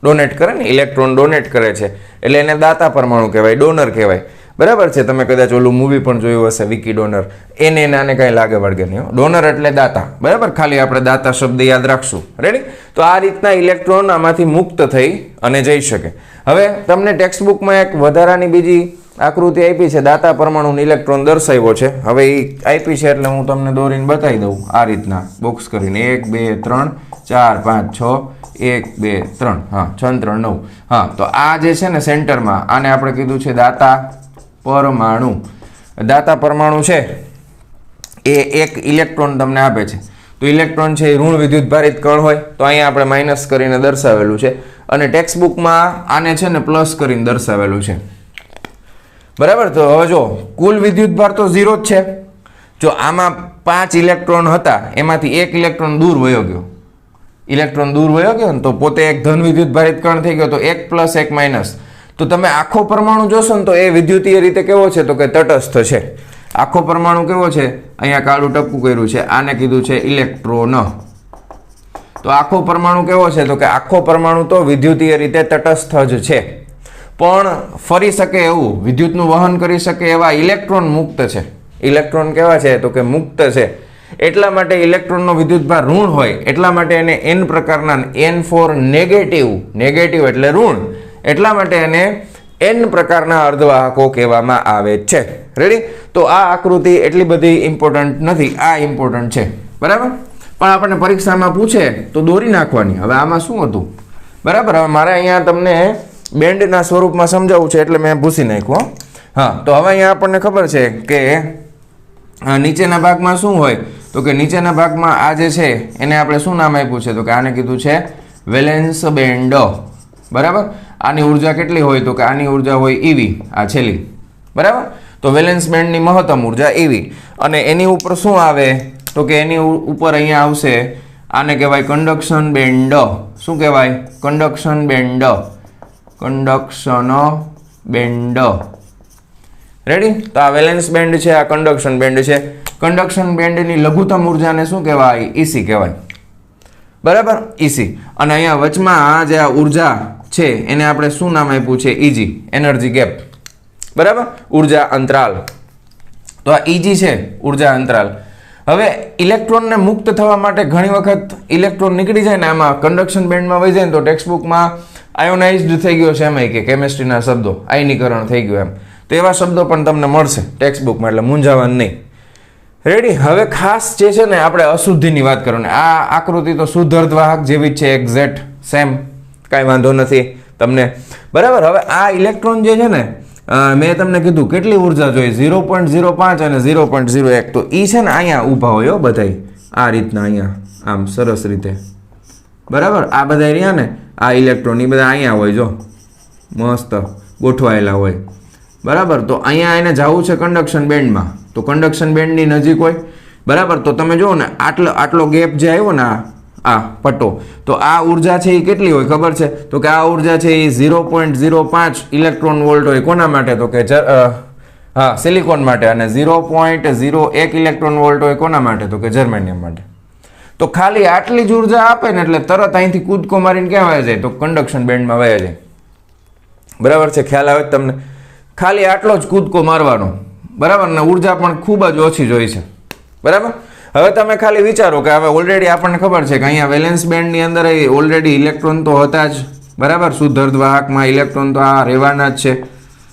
ડોનેટ કરે ને, ઇલેક્ટ્રોન ડોનેટ કરે છે એટલે એને દાતા પરમાણુ કહેવાય, ડોનર કહેવાય. બરાબર છે, તમે કદાચ ઓલું મૂવી પણ જોયું હશે, વિકી ડોનર. એને આને કાંઈ લાગે વળગે નહીં. ડોનર એટલે દાતા, બરાબર. ખાલી આપણે દાતા શબ્દ યાદ રાખશું. રેડી? તો આ રીતના ઇલેક્ટ્રોન આમાંથી મુક્ત થઈ અને જઈ શકે. હવે તમને ટેક્સ્ટ બુકમાં એક વધારાની બીજી આકૃતિ આપી છે, દાતા પરમાણુનો ઇલેક્ટ્રોન દર્શાવ્યો છે. હવે એ આપી છે એટલે હું તમને દોરીને બતાવી દઉં આ રીતના બોક્સ કરીને. 1 2 3 4 5 6, 1 2 3, હા 6 3 9. હા, તો આ જે છે ને સેન્ટરમાં, આને આપણે કીધું છે દાતા પરમાણુ. દાતા પરમાણુ છે એ એક ઇલેક્ટ્રોન તમને આપે છે. તો ઇલેક્ટ્રોન છે એ ઋણ વિદ્યુત ભારિત કણ હોય, તો અહીંયા આપણે માઇનસ કરીને દર્શાવેલું છે, અને ટેક્સ્ટ બુકમાં આને છે ને પ્લસ કરીને દર્શાવેલું છે. બરાબર. તો હવે જો કુલ વિદ્યુત ભાર તો 0 જ છે. જો આમાં 5 ઇલેક્ટ્રોન હતા એમાંથી 1 ઇલેક્ટ્રોન દૂર વયો ગયો, ઇલેક્ટ્રોન દૂર વયો ગયો ને તો પોતે એક ધન વિદ્યુત ભારિત કણ થઈ ગયો, તો 1 પ્લસ 1 માઇનસ. તો તમે આખો પરમાણુ જોશો ને તો એ વિદ્યુતીય રીતે કેવો છે? તો કે તટસ્થ છે. આખો પરમાણુ કેવો છે? અહીંયા કાળું ટપકું કર્યું છે, આને કીધું છે ઇલેક્ટ્રોન. તો આખો પરમાણુ કેવો છે? તો કે આખો પરમાણુ તો વિદ્યુતીય રીતે તટસ્થ જ છે, પણ ફરી શકે એવું, વિદ્યુતનું વહન કરી શકે એવા ઇલેક્ટ્રોન મુક્ત છે. ઇલેક્ટ્રોન કેવા છે? તો કે મુક્ત છે. એટલા માટે ઇલેક્ટ્રોનનો વિદ્યુતભાર ઋણ હોય, એટલા માટે એને n પ્રકારના, n ફોર નેગેટિવ, નેગેટિવ એટલે ઋણ, એટલા માટે એને n પ્રકારના અર્ધવાહકો કહેવામાં આવે છે. રેડી? તો આ આકૃતિ એટલી બધી ઇમ્પોર્ટન્ટ નથી, આ ઇમ્પોર્ટન્ટ છે. બરાબર, પણ આપણને પરીક્ષામાં પૂછે તો દોરી નાખવાની. હવે આમાં શું હતું? બરાબર, હવે મારે અહીંયા તમને બેન્ડના સ્વરૂપમાં સમજાવવું છે એટલે મેં ભૂસી નાખ્યું. હા, તો હવે અહીંયા આપણને ખબર છે કે નીચેના ભાગમાં શું હોય? તો કે નીચેના ભાગમાં આ જે છે એને આપણે શું નામ આપ્યું છે? તો કે આને કીધું છે વેલેન્સ બેન્ડ. બરાબર, આની ઉર્જા કેટલી હોય? તો કે આની ઉર્જા હોય EV, આ છેલ્લી. બરાબર, તો વેલેન્સ બેન્ડની મહત્તમ ઉર્જા EV, અને એની ઉપર શું આવે? તો કે એની ઉપર અહીંયા આવશે આને કહેવાય કંડક્શન બેન્ડ. શું કહેવાય? Conduction band. Conduction band. Ready? તો આ વેલેન્સ બેન્ડ છે, આ કંડક્શન બેન્ડ છે. કંડક્શન બેન્ડની લઘુત્તમ ઉર્જાને શું કહેવાય? ઈસી કહેવાય. બરાબર? ઈસી. અને અહીંયા વચમાં આ જે આ ઉર્જા છે એને આપણે શું નામ આપ્યું છે? Easy, energy gap. બરાબર? ઉર્જા અંતરાલ. તો આ ઈજી છે, ઉર્જા અંતરાલ. હવે ઇલેક્ટ્રોનને મુક્ત થવા માટે ઘણી વખત ઇલેક્ટ્રોન નીકળી જાય ને આમાં કંડક્શન બેન્ડમાં વહી જાય ને તો ટેક્સ્ટબુકમાં આયોનાઇઝ્ડ થઈ ગયો છે એમાં કે કેમેસ્ટ્રીના શબ્દો આયનીકરણ થઈ ગયું એમ. તો એવા શબ્દો પણ તમને મળશે ટેક્સ્ટબુકમાં, એટલે મૂંઝાવાનું નહીં. રેડી? હવે ખાસ જે છે ને આપણે અશુદ્ધિની વાત કરવાની. આ આકૃતિ તો શુદ્ધ અર્ધવાહક જેવી જ છે, એક્ઝેક્ટ સેમ, કાંઈ વાંધો નથી તમને. બરાબર? હવે આ ઇલેક્ટ્રોન જે છે ને મેં તમને કીધું કેટલી ઉર્જા જોઈએ? 0.05 અને 0.01. તો એ છે ને અહીંયા ઊભા હોય હો બધાય આ રીતના, અહીંયા આમ સરસ રીતે. બરાબર? આ બધા રહ્યા ને આ ઇલેક્ટ્રોન એ બધા અહીંયા હોય, જો મસ્ત ગોઠવાયેલા હોય. બરાબર? તો અહીંયા એને જવું છે કંડક્શન બેન્ડમાં, તો કંડક્શન બેન્ડની નજીક હોય. બરાબર? તો તમે જુઓ ને આટલો ગેપ જે આવ્યો ને આ પટ્ટો, તો આ ઉર્જા છે એ કેટલી હોય ખબર છે? તો કે આ ઉર્જા છે એ 0.05 ઇલેક્ટ્રોન વોલ્ટ હોય. કોના માટે? તો કે હા સિલિકોન માટે. અને 0.01 ઇલેક્ટ્રોન વોલ્ટ હોય કોના માટે? તો કે જર્મેનિયમ માટે. તો ખાલી આટલી જ ઉર્જા આપે ને એટલે તરત અહીંથી કૂદકો મારીને ક્યાં વયા જાય? તો કંડક્શન બેન્ડમાં વયા જાય. બરાબર છે? ખ્યાલ આવે તમને? ખાલી આટલો જ કૂદકો મારવાનો. બરાબર? ને ઉર્જા પણ ખૂબ જ ઓછી જ હોય છે. બરાબર? હવે તમે ખાલી વિચારો કે હવે ઓલરેડી આપણને ખબર છે કે અહીંયા વેલેન્સ બેન્ડની અંદર ઓલરેડી ઇલેક્ટ્રોન તો હતા જ. બરાબર? શુદ્ધ અર્ધવાહકમાં ઇલેક્ટ્રોન તો આ રહેવાના જ છે.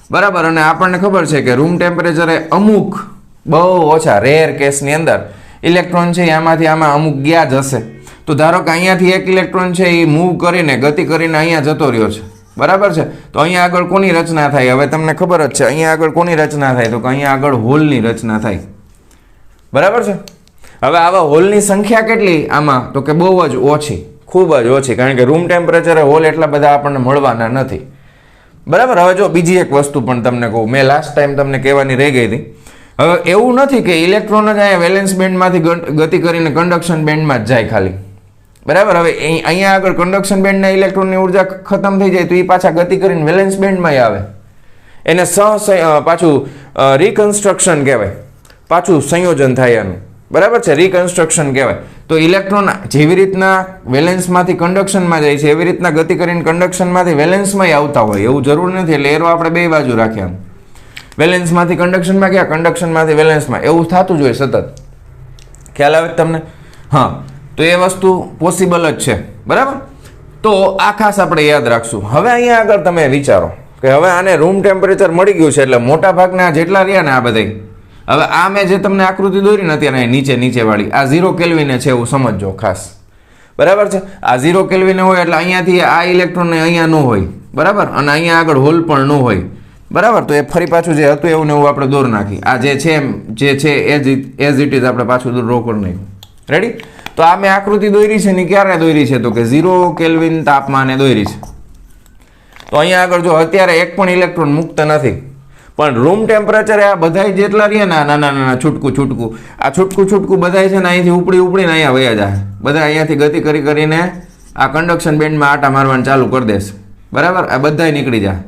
બરાબર? અને આપણને ખબર છે કે રૂમ ટેમ્પરેચરે અમુક બહુ ઓછા રેર કેસની અંદર ઇલેક્ટ્રોન છે આમાંથી આમાં અમુક ગયા જ હશે. તો ધારો કે અહીંયાથી એક ઇલેક્ટ્રોન છે એ મૂવ કરીને ગતિ કરીને અહીંયા જતો રહ્યો છે. બરાબર છે? તો અહીંયા આગળ કોની રચના થાય? હવે તમને ખબર જ છે અહીંયા આગળ કોની રચના થાય? તો કે અહીંયા આગળ હોલની રચના થાય. બરાબર છે? હવે આવા હોલની સંખ્યા કેટલી આમાં? તો કે બહુ જ ઓછી, ખૂબ જ ઓછી, કારણ કે રૂમ ટેમ્પરેચરે હોલ એટલા બધા આપણને મળવાના નથી. બરાબર? હવે જો બીજી એક વસ્તુ પણ તમને કહું, મેં લાસ્ટ ટાઈમ તમને કહેવાની રહી ગઈ હતી. હવે એવું નથી કે ઇલેક્ટ્રોન જ અહીંયા વેલેન્સ બેન્ડમાંથી ગતિ કરીને કંડક્શન બેન્ડમાં જ જાય ખાલી. બરાબર? હવે અહીંયા આગળ કંડક્શન બેન્ડના ઇલેક્ટ્રોનની ઉર્જા ખતમ થઈ જાય તો એ પાછા ગતિ કરીને વેલેન્સ બેન્ડમાં આવે. એને પાછું રિકન્સ્ટ્રક્શન કહેવાય, પાછું સંયોજન થાય એનું. બરાબર છે? રિકન્સ્ટ્રક્શન કહેવાય. તો ઇલેક્ટ્રોન જેવી રીતના વેલેન્સમાંથી કંડક્શનમાં જાય છે એવી રીતના ગતિ કરીને કંડક્શનમાંથી વેલેન્સમાં આવતા હોય એવું જરૂર નથી. એટલે એરો આપણે બે બાજુ રાખ્યા, વેલેન્સમાંથી કંડક્શનમાં ગયા, કંડક્શનમાંથી વેલેન્સમાં, એવું થતું જ હોય સતત. ખ્યાલ આવે તમને? હા. તો એ વસ્તુ પોસિબલ જ છે. બરાબર? તો આ ખાસ આપણે યાદ રાખશું. હવે અહીંયા આગળ તમે વિચારો કે હવે આને રૂમ ટેમ્પરેચર મળી ગયું છે એટલે મોટા ભાગના જેટલા રહ્યા ને આ બધા, હવે આ મેં જે તમને આકૃતિ દોરી ને અત્યારે નીચેવાળી આ 0 કેલ્વિને છે એવું સમજજો ખાસ. બરાબર છે? આ 0 કેલ્વિને હોય એટલે અહીંયાથી આ ઇલેક્ટ્રોન અહીંયા ન હોય. બરાબર? અને અહીંયા આગળ હોલ પણ ન હોય. બરાબર? તો એ ફરી પાછું જે હતું એવું ને એવું આપણે દોર નાખી. આ જે છે એઝ ઇટ ઇઝ આપણે પાછું દોર કરી નાખ્યું. રેડી? તો આ મેં આકૃતિ દોરી છે ને ક્યારે દોરી છે? તો કે 0 કેલ્વિન તાપમાને દોરી છે. તો અહીંયા આગળ જો અત્યારે એક પણ ઇલેક્ટ્રોન મુક્ત નથી, પણ રૂમ ટેમ્પરેચરે આ બધા જેટલા રહ્યા ને નાના છૂટકું આ છૂટકું બધા છે ને અહીંથી ઉપડીને અહીંયા વયા જાય. બધા અહીંયાથી ગતિ કરીને આ કંડક્શન બેન્ડમાં આટા મારવાનું ચાલુ કરી દેશે. બરાબર? આ બધા નીકળી જાય,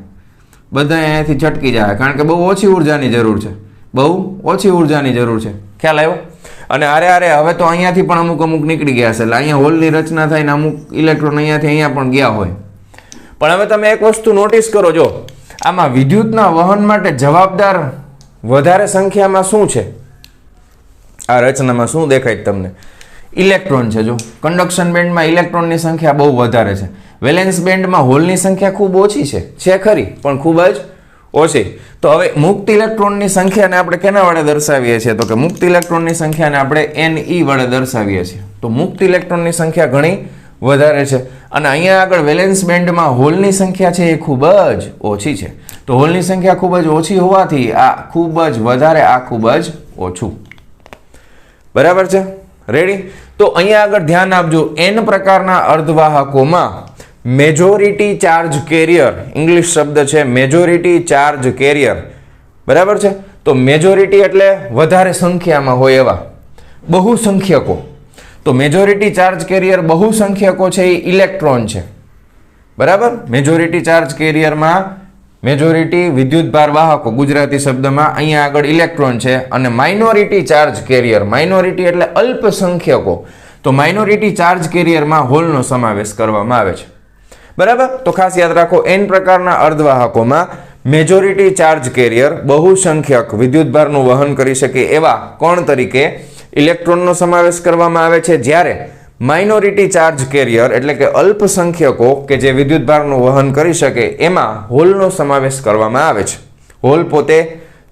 બધા અહીંયાથી છટકી જાય, કારણ કે બહુ ઓછી ઉર્જાની જરૂર છે, બહુ ઓછી ઉર્જાની જરૂર છે. ખ્યાલ આવ્યો? અને અરે હવે તો અહીંયાથી પણ અમુક નીકળી ગયા છે એટલે અહીંયા હોલની રચના થાય ને અમુક ઇલેક્ટ્રોન અહીંયાથી અહીંયા પણ ગયા હોય. પણ હવે તમે એક વસ્તુ નોટિસ કરો, જો આમાં વિદ્યુતના વહન માટે જવાબદાર વધારે સંખ્યામાં શું છે? આ રચનામાં શું દેખાય તમને? ઇલેક્ટ્રોન છે. જો કંડક્શન બેન્ડમાં ઇલેક્ટ્રોનની સંખ્યા બહુ વધારે છે, વેલેન્સ બેન્ડમાં હોલની સંખ્યા ખૂબ ઓછી છે ખરી, પણ ખૂબ જ ઓછી. તો હવે મુક્ત ઇલેક્ટ્રોનની સંખ્યાને આપણે કેના વડે દર્શાવીએ છીએ? તો કે મુક્ત ઇલેક્ટ્રોનની સંખ્યાને આપણે Ne વડે દર્શાવીએ છીએ. તો મુક્ત ઇલેક્ટ્રોનની સંખ્યા ઘણી વધારે છે અને અહીંયા આગળ વેલેન્સ બેન્ડમાં હોલની સંખ્યા છે એ ખૂબ જ ઓછી છે. તો હોલની સંખ્યા ખૂબ જ ઓછી હોવાથી આ ખૂબ જ વધારે, આ ખૂબ જ ઓછું. બરાબર છે? રેડી? તો અહીંયા આગળ ધ્યાન આપજો, n પ્રકારના અર્ધવાહકોમાં મેજોરિટી ચાર્જ કેરિયર, ઇંગ્લિશ શબ્દ છે મેજોરિટી ચાર્જ કેરિયર. બરાબર છે? તો મેજોરિટી એટલે વધારે સંખ્યામાં હોય એવા, બહુસંખ્યકો. તો મેજોરિટી ચાર્જ કેરિયર બહુસંખ્યકો છે એ ઇલેક્ટ્રોન છે, બરાબર. મેજોરિટી ચાર્જ કેરિયરમાં મેજોરિટી વિદ્યુતભાર વાહકો ગુજરાતી શબ્દમાં અહીંયા આગળ ઇલેક્ટ્રોન છે, અને માઇનોરિટી ચાર્જ કેરિયર, માઇનોરિટી એટલે અલ્પસંખ્યકો, તો માઇનોરિટી ચાર્જ કેરિયરમાં હોલનો સમાવેશ કરવામાં આવે છે, બરાબર. તો ખાસ યાદ રાખો, n પ્રકારના અર્ધવાહકોમાં મેજોરિટી ચાર્જ કેરિયર બહુસંખ્યક વિદ્યુતભારનું વહન કરી શકે એવા કોણ તરીકે ઇલેક્ટ્રોનનો સમાવેશ કરવામાં આવે છે, જ્યારે માઇનોરિટી ચાર્જ કેરિયર એટલે કે અલ્પસંખ્યકો કે જે વિદ્યુતભારનું વહન કરી શકે એમાં હોલનો સમાવેશ કરવામાં આવે છે. હોલ પોતે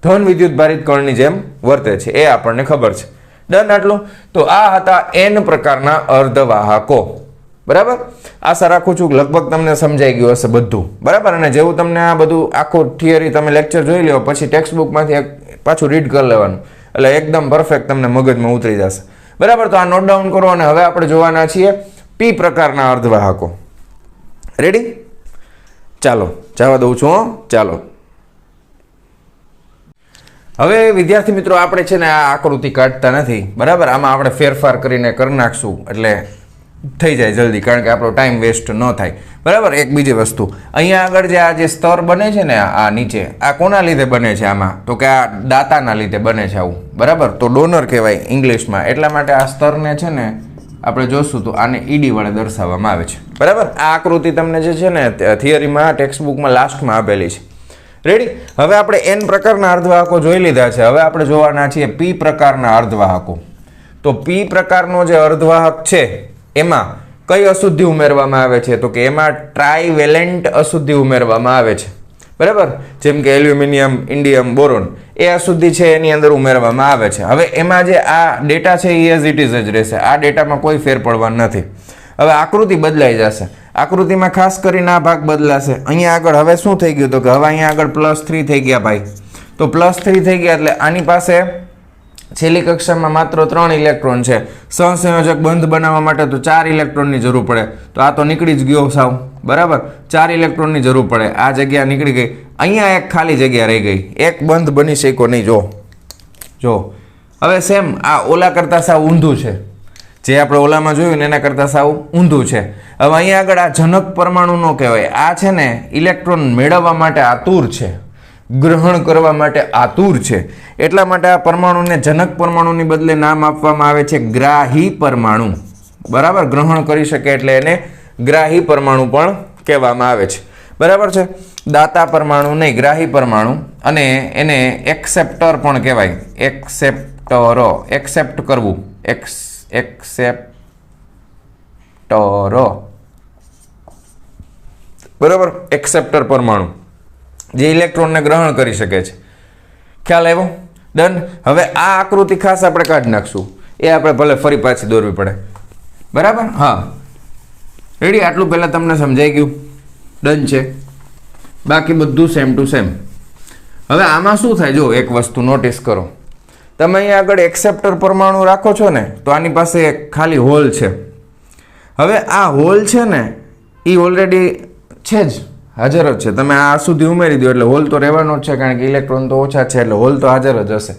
ધન વિદ્યુતભારિત કણની જેમ વર્તે છે, એ આપણને ખબર છે. ડન આટલું. તો આ હતા n પ્રકારના અર્ધવાહકો, બરાબર. આશા રાખું છું લગભગ તમને સમજાઈ ગયું હશે બધું, બરાબર. અને જેવું તમને આ બધું આખું થિયરી તમે લેક્ચર જોઈ લો પછી ટેક્સ્ટ બુકમાંથી પાછું રીડ કરી લેવાનું, એટલે એકદમ પરફેક્ટ તમને મગજમાં ઉતરી જશે, બરાબર. તો આ નોટ ડાઉન કરો. અને હવે આપણે જોવાના છીએ p પ્રકારના અર્ધવાહકો. રેડી? ચાલો જવા દઉં છું. ચાલો હવે વિદ્યાર્થી મિત્રો આપણે છે ને આ આકૃતિ કાઢતા નથી, બરાબર. આમાં આપણે ફેરફાર કરીને કરી નાખશું એટલે થઈ જાય જલ્દી, કારણ કે આપણો ટાઈમ વેસ્ટ ન થાય, બરાબર. એક બીજી વસ્તુ, અહીંયા આગળ જે આ જે સ્તર બને છે ને આ નીચે, આ કોના લીધે બને છે? આમાં તો કે આ દાતાના લીધે બને છે આવું, બરાબર. તો ડોનર કહેવાય ઇંગ્લિશમાં, એટલા માટે આ સ્તરને છે ને આપણે જોશું તો આને ઈડી વડે દર્શાવવામાં આવે છે, બરાબર. આ આકૃતિ તમને જે છે ને થિયરીમાં ટેક્સ્ટ બુકમાં લાસ્ટમાં આપેલી છે. રેડી? હવે આપણે n પ્રકારના અર્ધવાહકો જોઈ લીધા છે. હવે આપણે જોવાના છીએ p પ્રકારના અર્ધવાહકો. તો p પ્રકારનો જે અર્ધવાહક છે એમાં કઈ અશુદ્ધિ ઉમેરવામાં આવે છે? તો કે એમાં ટ્રાઇવેલેન્ટ અશુદ્ધિ ઉમેરવામાં આવે છે, બરાબર. જેમ કે એલ્યુમિનિયમ, ઇન્ડિયમ, બોરોન, એ અશુદ્ધિ છે એની અંદર ઉમેરવામાં આવે છે. હવે એમાં જે આ ડેટા છે એ એઝ ઇટ ઇઝ જ રહેશે, આ ડેટામાં કોઈ ફેર પડવાનું નથી. હવે આકૃતિ બદલાઈ જશે, આકૃતિમાં ખાસ કરીને આ ભાગ બદલાશે. અહીંયા આગળ હવે શું થઈ ગયું? તો કે હવે અહીંયા આગળ +3 થઈ ગયા ભાઈ. તો +3 થઈ ગયા એટલે આની પાસે છેલ્લી કક્ષામાં માત્ર 3 ઇલેક્ટ્રોન છે. સહસંયોજક બંધ બનાવવા માટે તો 4 ઇલેક્ટ્રોનની જરૂર પડે, તો આ તો નીકળી જ ગયો સાવ, બરાબર. 4 ઇલેક્ટ્રોનની જરૂર પડે, આ જગ્યા નીકળી ગઈ. અહીંયા એક ખાલી જગ્યા રહી ગઈ, એક બંધ બની શક્યો નહીં. જો હવે સેમ આ ઓલા કરતા સાવ ઊંધું છે, જે આપણે ઓલામાં જોયું ને એના કરતા સાવ ઊંધું છે. હવે અહીંયા આગળ આ જનક પરમાણુ નો કહેવાય, આ છે ને ઇલેક્ટ્રોન મેળવવા માટે આતુર છે, ગ્રહણ કરવા માટે આતુર છે, એટલા માટે આ પરમાણુને જનક પરમાણુની બદલે નામ આપવામાં આવે છે ગ્રાહી પરમાણુ, બરાબર. ગ્રહણ કરી શકે એટલે એને ગ્રાહી પરમાણુ પણ કહેવામાં આવે છે, બરાબર છે. દાતા પરમાણુ નહીં, ગ્રાહી પરમાણુ. અને એને એક્સેપ્ટર પણ કહેવાય, એક્સેપ્ટ કરવું, એક્સેપ્ટરો, બરાબર. એક્સેપ્ટર પરમાણુ જે ઇલેક્ટ્રોનને ગ્રહણ કરી શકે છે. ખ્યાલ આવ્યો? ડન. હવે આ આકૃતિ ખાસ આપણે કાઢી નાખશું, એ આપણે ભલે ફરી પાછી દોરવી પડે, બરાબર. હા, રેડી? આટલું પહેલાં તમને સમજાઈ ગયું? ડન છે. બાકી બધું સેમ ટુ સેમ. હવે આમાં શું થાય? જો એક વસ્તુ નોટિસ કરો, તમે અહીંયા આગળ એક્સેપ્ટર પરમાણુ રાખો છો ને, તો આની પાસે એક ખાલી હોલ છે. હવે આ હોલ છે ને એ ઓલરેડી છે જ, હાજર જ છે. તમે આ સુધી ઉમેરી દો એટલે હોલ તો રહેવાનો જ છે, કારણ કે ઇલેક્ટ્રોન તો ઓછા છે એટલે હોલ તો હાજર જ હશે.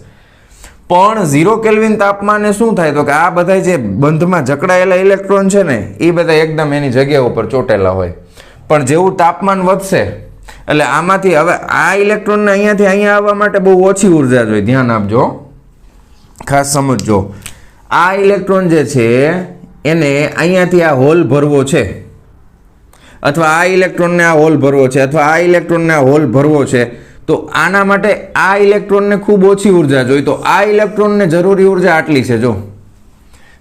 પણ 0 કેલ્વિન તાપમાને શું થાય? તો કે આ બધા જે બંધમાં જકડાયેલા ઇલેક્ટ્રોન છે ને એ બધા એકદમ એની જગ્યા ઉપર ચોટેલા હોય. પણ જેવું તાપમાન વધશે એટલે આમાંથી હવે આ ઇલેક્ટ્રોનને અહીંયાથી અહીંયા આવવા માટે બહુ ઓછી ઉર્જા જોઈએ. ધ્યાન આપજો, ખાસ સમજજો. આ ઇલેક્ટ્રોન જે છે એને અહીંયાથી આ હોલ ભરવો છે, અથવા આ ઇલેક્ટ્રોનને આ હોલ ભરવો છે, અથવા આ ઇલેક્ટ્રોનને આ હોલ ભરવો છે, તો આના માટે આ ઇલેક્ટ્રોનને ખૂબ ઓછી ઉર્જા જોઈએ. તો આ ઇલેક્ટ્રોનને જરૂરી ઉર્જા આટલી છે. જો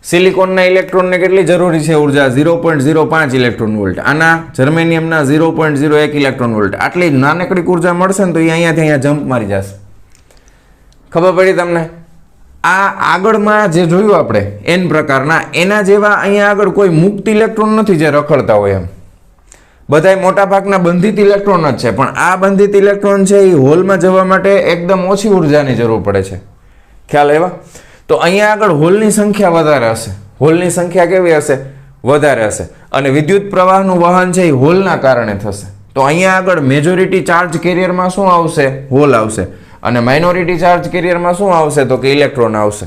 સિલિકોનના ઇલેક્ટ્રોનને કેટલી જરૂરી છે ઉર્જા? 0.05 ઇલેક્ટ્રોન વોલ્ટ. આના જર્મેનિયમના 0.01 ઇલેક્ટ્રોન વોલ્ટ. આટલી નાનકડી ઉર્જા મળશે ને તો એ અહીંયાથી અહીંયા જમ્પ મારી જશે. ખબર પડી તમને? આ આગળમાં જે જોયું આપણે n પ્રકારના, એના જેવા અહીંયા આગળ કોઈ મુક્ત ઇલેક્ટ્રોન નથી જે રખડતા હોય એમ. બધાય મોટા ભાગના બંધિત ઇલેક્ટ્રોન જ છે, પણ આ બંધિત ઇલેક્ટ્રોન છે એ હોલમાં જવા માટે એકદમ ઓછી ઉર્જાની જરૂર પડે છે. ખ્યાલ આવ્યો? તો અહીંયા આગળ હોલની સંખ્યા વધારે હશે. હોલની સંખ્યા કેવી હશે? વધારે હશે. અને વિદ્યુત પ્રવાહનું વહન છે એ હોલના કારણે થશે. તો અહીંયા આગળ મેજોરિટી ચાર્જ કેરિયરમાં શું આવશે? હોલ આવશે. અને માઇનોરિટી ચાર્જ કેરિયરમાં શું આવશે? તો કે ઇલેક્ટ્રોન આવશે.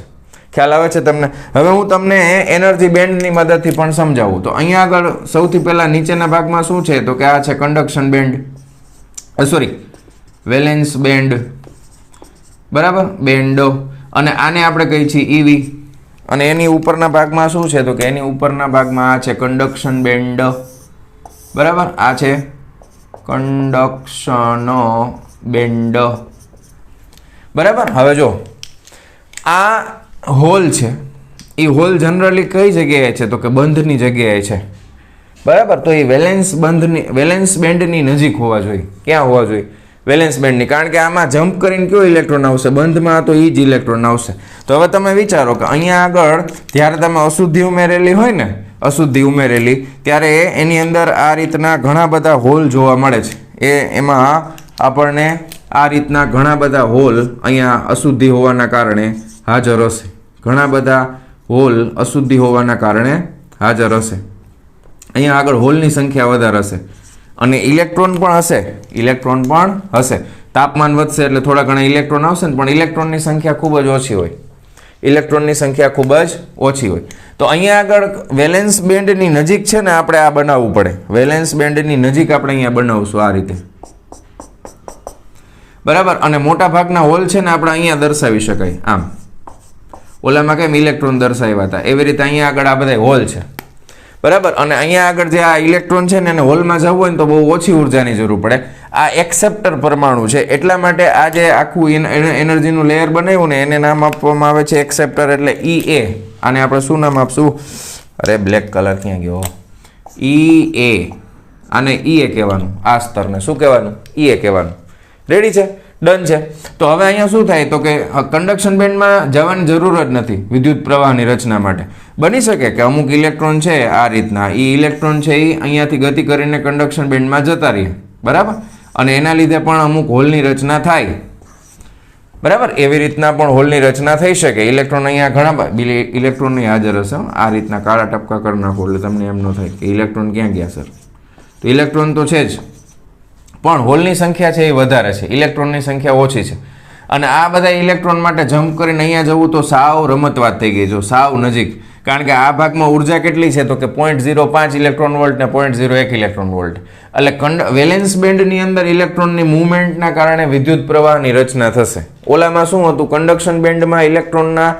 ખ્યાલ આવે છે તમને? હવે હું તમને એનર્જી બેન્ડની મદદથી પણ સમજાવું. તો અહીંયા આગળ સૌથી પહેલા નીચેના ભાગમાં શું છે તો કે આ છે conduction band, sorry valence band, બરાબર, બેન્ડો, અને આને આપણે કહીએ છીએ ઈવી. અને એની ઉપરના ભાગમાં શું છે તો કે એની ઉપરના ભાગમાં આ છે કન્ડક્શન બેન્ડ, બરાબર, આ છે કન્ડક્શન બેન્ડ, બરાબર. હવે જો આ હોલ છે, એ હોલ જનરલી કઈ જગ્યાએ છે તો કે બંધની જગ્યાએ છે, બરાબર. તો એ વેલેન્સ બેન્ડની નજીક હોવા જોઈએ. ક્યાં હોવા જોઈએ? વેલેન્સ બેન્ડની. કારણ કે આમાં જમ્પ કરીને કયો ઇલેક્ટ્રોન આવશે? બંધમાં તો એ જ ઇલેક્ટ્રોન આવશે. તો હવે તમે વિચારો કે અહીંયા આગળ જ્યારે તમે અશુદ્ધિ ઉમેરેલી હોય ને, અશુદ્ધિ ઉમેરેલી, ત્યારે એની અંદર આ રીતના ઘણા બધા હોલ જોવા મળે છે. એમાં આપણને આ રીતના ઘણા બધા હોલ અહીંયા અશુદ્ધિ હોવાના કારણે હાજર હશે. ઘણા બધા હોલ અશુદ્ધિ હોવાના કારણે હાજર હશે. અહીંયા આગળ હોલની સંખ્યા વધારે હશે અને ઇલેક્ટ્રોન પણ હશે. ઇલેક્ટ્રોન પણ હશે. તાપમાન વધશે એટલે થોડા ઘણા ઇલેક્ટ્રોન આવશે ને, પણ ઇલેક્ટ્રોનની સંખ્યા ખૂબ જ ઓછી હોય. ઇલેક્ટ્રોનની સંખ્યા ખૂબ જ ઓછી હોય. તો અહીંયા આગળ વેલેન્સ બેન્ડની નજીક છે ને આપણે આ બનાવવું પડે. વેલેન્સ બેન્ડની નજીક આપણે અહીંયા બનાવશું આ રીતે, બરાબર. અને મોટા ભાગના હોલ છે ને આપણે અહીંયા દર્શાવી શકાય. આમ ઓલામાં કેમ ઇલેક્ટ્રોન દર્શાવ્યા હતા એવી રીતે અહીંયા આગળ આ બધા હોલ છે, બરાબર. અને અહીંયા આગળ જે આ ઇલેક્ટ્રોન છે ને એને હોલમાં જવું હોય ને તો બહુ ઓછી ઉર્જાની જરૂર પડે. આ એક્સેપ્ટર પરમાણુ છે, એટલા માટે આ જે આખું એનર્જીનું લેયર બનાવ્યું ને એને નામ આપવામાં આવે છે એક્સેપ્ટર, એટલે EA. આને આપણે શું નામ આપશું? અરે બ્લેક કલર ક્યાં ગયો? EA. આને EA કહેવાનું. આ સ્તરને શું કહેવાનું? EA કહેવાનું. રેડી છે? ડન છે. તો હવે અહીંયા શું થાય તો કે કન્ડક્શન બેન્ડમાં જવાની જરૂર જ નથી વિદ્યુત પ્રવાહની રચના માટે. બની શકે કે અમુક ઇલેક્ટ્રોન છે આ રીતના, એ ઇલેક્ટ્રોન છે એ અહીંયાથી ગતિ કરીને કન્ડક્શન બેન્ડમાં જતા રહે, બરાબર. અને એના લીધે પણ અમુક હોલની રચના થાય, બરાબર. એવી રીતના પણ હોલની રચના થઈ શકે. ઇલેક્ટ્રોન અહીંયા ઘણા ઇલેક્ટ્રોન ની હાજર હશે. આ રીતના કાળા ટપકા કરી નાખો એટલે તમને એમ ન થાય કે ઇલેક્ટ્રોન ક્યાં ગયા સર. તો ઇલેક્ટ્રોન તો છે જ, પણ હોલની સંખ્યા છે એ વધારે છે, ઇલેક્ટ્રોનની સંખ્યા ઓછી છે. અને આ બધા ઇલેક્ટ્રોન માટે જમ્પ કરીને અહીંયા જવું તો સાવ રમતવાત થઈ ગઈ, જો સાવ નજીક. કારણ કે આ ભાગમાં ઉર્જા કેટલી છે તો કે 0.05 ઇલેક્ટ્રોન વોલ્ટ ને 0.01 ઇલેક્ટ્રોન વોલ્ટ. એટલે વેલેન્સ બેન્ડની અંદર ઇલેક્ટ્રોનની મૂવમેન્ટના કારણે વિદ્યુત પ્રવાહની રચના થશે. ઓલામાં શું હતું? કન્ડક્શન બેન્ડમાં ઇલેક્ટ્રોનના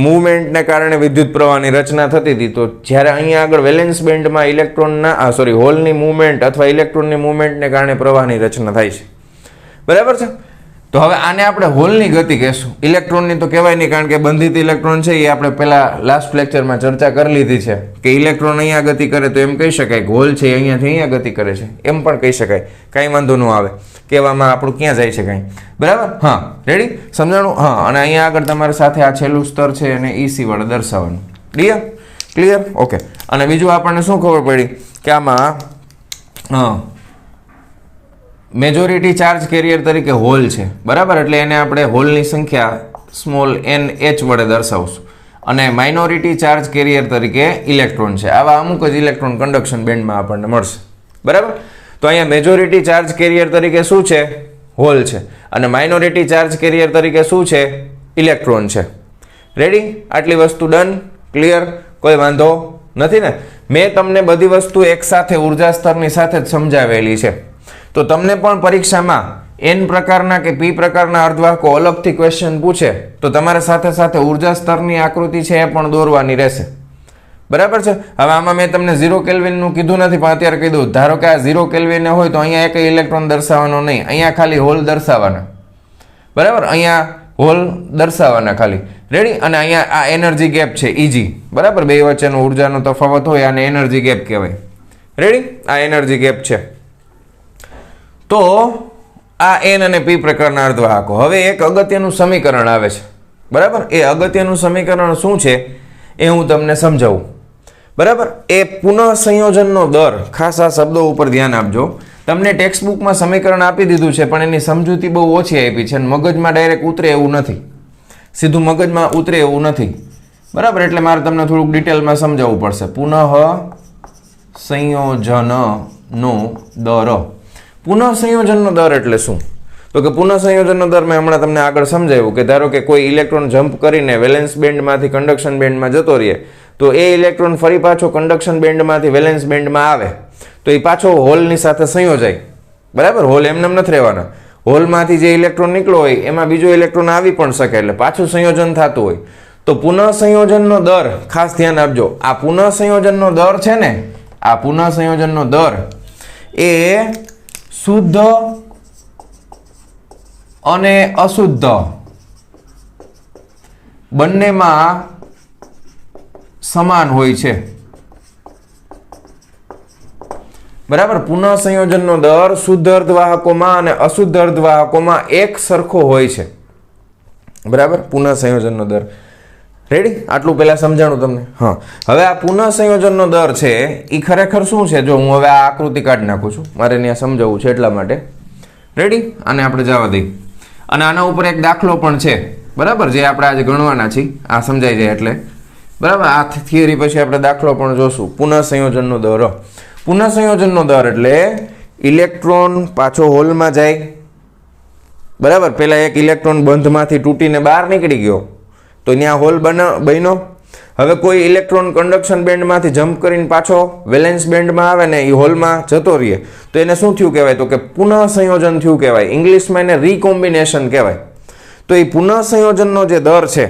મૂવમેન્ટને કારણે વિદ્યુત પ્રવાહની રચના થતી હતી. તો જ્યારે અહીંયા આગળ વેલેન્સ બેન્ડમાં ઇલેક્ટ્રોનના હોલની મૂવમેન્ટ અથવા ઇલેક્ટ્રોનની મૂવમેન્ટને કારણે પ્રવાહની રચના થાય છે, બરાબર છે. તો હવે આને આપણે હોલની ગતિ કહેશું. ઇલેક્ટ્રોનની તો કહેવાય નહીં, કારણ કે બંધિત ઇલેક્ટ્રોન છે એ આપણે પહેલા લાસ્ટ લેક્ચરમાં ચર્ચા કરી લીધી છે કે ઇલેક્ટ્રોન અહીંયા ગતિ કરે તો એમ કહી શકાય કે હોલ છે અહીંયાથી અહીંયા ગતિ કરે છે, એમ પણ કહી શકાય. કાંઈ વાંધો ન આવે, કહેવામાં આપણું ક્યાં જાય છે કાંઈ, બરાબર. હા, રેડી? સમજાણું? હા. અને અહીંયા આગળ તમારી સાથે આ છેલ્લું સ્તર છે એને EC વડે દર્શાવવાનું. ક્લિયર? ઓકે. અને બીજું આપણને શું ખબર પડી કે આમાં મેજોરિટી ચાર્જ કેરિયર તરીકે હોલ છે, બરાબર. એટલે એને આપણે હોલની સંખ્યા સ્મોલ NH વડે દર્શાવશું. અને માઇનોરિટી ચાર્જ કેરિયર તરીકે ઇલેક્ટ્રોન છે. આવા અમુક જ ઇલેક્ટ્રોન કન્ડક્શન બેન્ડમાં આપણને મળશે, બરાબર. તો અહીંયા મેજોરિટી ચાર્જ કેરિયર તરીકે શું છે? હોલ છે. અને માઇનોરિટી ચાર્જ કેરિયર તરીકે શું છે? ઇલેક્ટ્રોન છે. રેડી? આટલી વસ્તુ ડન? ક્લિયર? કોઈ વાંધો નથી ને? મેં તમને બધી વસ્તુ એકસાથે ઉર્જા સ્તરની સાથે જ સમજાવેલી છે. તો તમને પણ પરીક્ષામાં N પ્રકારના કે P પ્રકારના અર્ધવાહકો અલગથી ક્વેશ્ચન પૂછે તો તમારે સાથે સાથે ઉર્જા સ્તરની આકૃતિ છે એ પણ દોરવાની રહેશે, બરાબર છે. હવે આમાં મેં તમને 0 કેલ્વિનનું કીધું નથી, પણ અત્યારે કીધું. ધારો કે આ 0 કેલ્વિન હોય તો અહીંયા એક ઇલેક્ટ્રોન દર્શાવવાનો નહીં, અહીંયા ખાલી હોલ દર્શાવવાના, બરાબર. અહીંયા હોલ દર્શાવવાના ખાલી. રેડી? અને અહીંયા આ એનર્જી ગેપ છે EG, બરાબર. બે વચ્ચેનો ઉર્જાનો તફાવત હોય આને એનર્જી ગેપ કહેવાય. રેડી? આ એનર્જી ગેપ છે. તો આ N અને P પ્રકારના અર્ધવાહકો. હવે એક અગત્યનું સમીકરણ આવે છે, બરાબર. એ અગત્યનું સમીકરણ શું છે એ હું તમને સમજાવું, બરાબર. એ પુનઃ સંયોજનનો દર. ખાસ આ શબ્દો ઉપર ધ્યાન આપજો. તમને ટેક્સ્ટ બુકમાં સમીકરણ આપી દીધું છે, પણ એની સમજૂતી બહુ ઓછી આપી છે અને મગજમાં ડાયરેક્ટ ઉતરે એવું નથી, સીધું મગજમાં ઉતરે એવું નથી, બરાબર. એટલે મારે તમને થોડુંક ડિટેલમાં સમજાવવું પડશે. પુનઃ સંયોજનનો દર. પુનઃ સંયોજનનો દર એટલે શું? તો કે પુનઃ સંયોજનનો દર મેં હમણાં તમને આગળ સમજાવ્યું કે ધારો કે કોઈ ઇલેક્ટ્રોન જમ્પ કરીને વેલેન્સ બેન્ડમાંથી કન્ડક્શન બેન્ડમાં જતો રહે, તો એ ઇલેક્ટ્રોન ફરી પાછો કન્ડક્શન બેન્ડમાંથી વેલેન્સ બેન્ડમાં આવે તો એ પાછો હોલની સાથે સંયોજાય. બરાબર, હોલ એમને નથી રહેવાના. હોલમાંથી જે ઇલેક્ટ્રોન નીકળ્યો હોય એમાં બીજો ઇલેક્ટ્રોન આવી પણ શકે, એટલે પાછું સંયોજન થતું હોય. તો પુનઃ સંયોજનનો દર ખાસ ધ્યાન આપજો. આ પુનઃ સંયોજનનો દર છે ને, આ પુનઃ સંયોજનનો દર એ શુદ્ધ અને અશુદ્ધ બંનેમાં સમાન હોય છે. બરાબર, પુનઃ સંયોજનનો દર શુદ્ધ અર્ધવાહકોમાં અને અશુદ્ધ અર્ધવાહકોમાં એક સરખો હોય છે. બરાબર, પુનઃ સંયોજનનો દર. રેડી? આટલું પહેલા સમજાણું તમને. હા, હવે આ પુનઃ સંયોજનનો દર છે એ ખરેખર શું છે? જો હું હવે આ આકૃતિ કાઢી નાખું છું, મારે ત્યાં સમજાવવું છે એટલા માટે. રેડી? આને આપણે જવા દઈએ. અને આના ઉપર એક દાખલો પણ છે. બરાબર, જે આપણે આજે ગણવાના છીએ, આ સમજાઈ જાય એટલે. બરાબર, આ થિયરી પછી આપણે દાખલો પણ જોશું. પુનઃ સંયોજનનો દર. પુનઃ સંયોજનનો દર એટલે ઇલેક્ટ્રોન પાછો હોલમાં જાય. બરાબર, પહેલા એક ઇલેક્ટ્રોન બંધમાંથી તૂટીને બહાર નીકળી ગયો તો ત્યાં હોલ બન્યો. હવે કોઈ ઇલેક્ટ્રોન કન્ડક્શન બેન્ડમાંથી જમ્પ કરીને પાછો વેલેન્સ બેન્ડમાં આવે ને એ હોલમાં જતો રહે તો એને શું થયું કહેવાય? તો કે પુનઃ સંયોજન થયું કહેવાય. ઇંગ્લિશમાં એને રીકોમ્બિનેશન કહેવાય. તો એ પુનઃ સંયોજનનો જે દર છે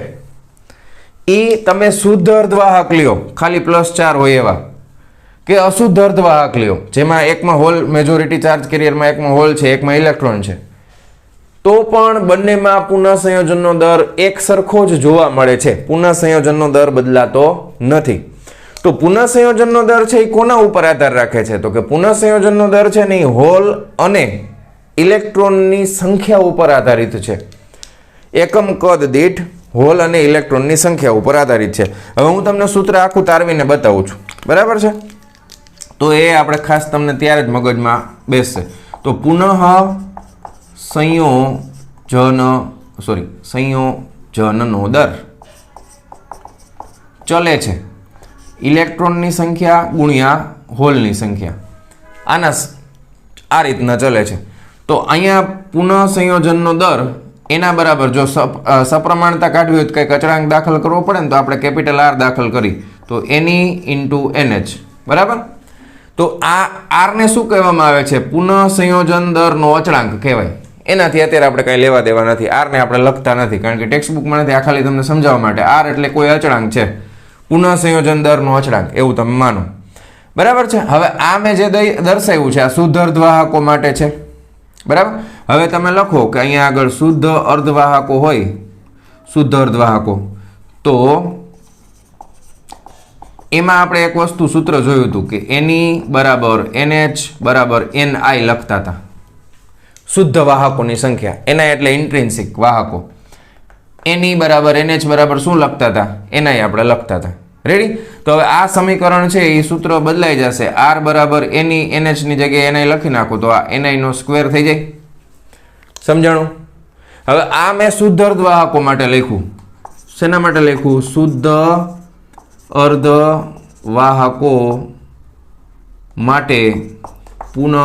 એ તમે શુદ્ધ અર્ધવાહક લ્યો, ખાલી +4 હોય એવા, કે અશુદ્ધ અર્ધવાહક લ્યો જેમાં એકમાં હોલ, મેજોરિટી ચાર્જ કેરિયરમાં એકમાં હોલ છે, એકમાં ઇલેક્ટ્રોન છે, તો પણ બંનેમાં પુનઃ સંયોજનનો દર એક સરખો જ જોવા મળે છે. પુનઃ સંયોજનનો દર બદલાતો નથી. તો પુનઃ સંયોજનનો દર છે એ કોના ઉપર આધાર રાખે છે? તો કે પુનઃ સંયોજનનો દર છે ને એ હોલ અને ઇલેક્ટ્રોનની સંખ્યા ઉપર આધારિત છે. એકમ કદ દીઠ હોલ અને ઇલેક્ટ્રોનની સંખ્યા ઉપર આધારિત છે. હવે હું તમને સૂત્ર આખું તારવીને બતાવું છું. બરાબર છે? તો એ આપણે ખાસ તમને ત્યારે જ મગજમાં બેસશે. તો પુનઃ સંયોજનનો દર ચલે છે ઇલેક્ટ્રોનની સંખ્યા ગુણ્યા હોલની સંખ્યા. આ રીતના ચલે છે. તો અહીંયા પુનઃ સંયોજનનો દર એના બરાબર, જો સપ્રમાણતા કાઢવી હોય તો કંઈક અચળાંક દાખલ કરવો પડે ને, તો આપણે કેપિટલ R દાખલ કરી તો NE/NH. બરાબર, તો આ R ને શું કહેવામાં આવે છે? પુનઃ સંયોજન દરનો અચળાંક કહેવાય. એનાથી અત્યારે આપણે કંઈ લેવા દેવા નથી. R ને આપણે લખતા નથી કારણ કે ટેક્સ્ટ બુકમાં નથી. આ ખાલી તમને સમજાવવા માટે. R એટલે કોઈ અચળાંક છે, પુનઃ સંયોજન દરનો અચળાંક, એવું તમે માનો. બરાબર છે? હવે આ મેં જે દર્શાવ્યું છે આ શુદ્ધ અર્ધવાહકો માટે છે. બરાબર, હવે તમે લખો કે અહીંયા આગળ શુદ્ધ અર્ધવાહકો હોય, શુદ્ધ અર્ધવાહકો, તો એમાં આપણે એક વસ્તુ સૂત્ર જોયું હતું કે NE = NH = NI લખતા હતા. શુદ્ધ વાહકોની સંખ્યા, NI એટલે ઇન્ટ્રિન્સિક વાહકો. NE = NH = શું લખતા હતા? NI આપણે લખતા હતા. રેડી? તો હવે આ સમીકરણ છે એ સૂત્ર બદલાઈ જશે. R = NE NH ની જગ્યાએ NI લખી નાખો તો આ NI નો સ્ક્વેર થઈ જાય. સમજાણું? હવે આ મેં શુદ્ધ અર્ધવાહકો માટે લખ્યું. શેના માટે લખ્યું? શુદ્ધ અર્ધવાહકો માટે પુનઃ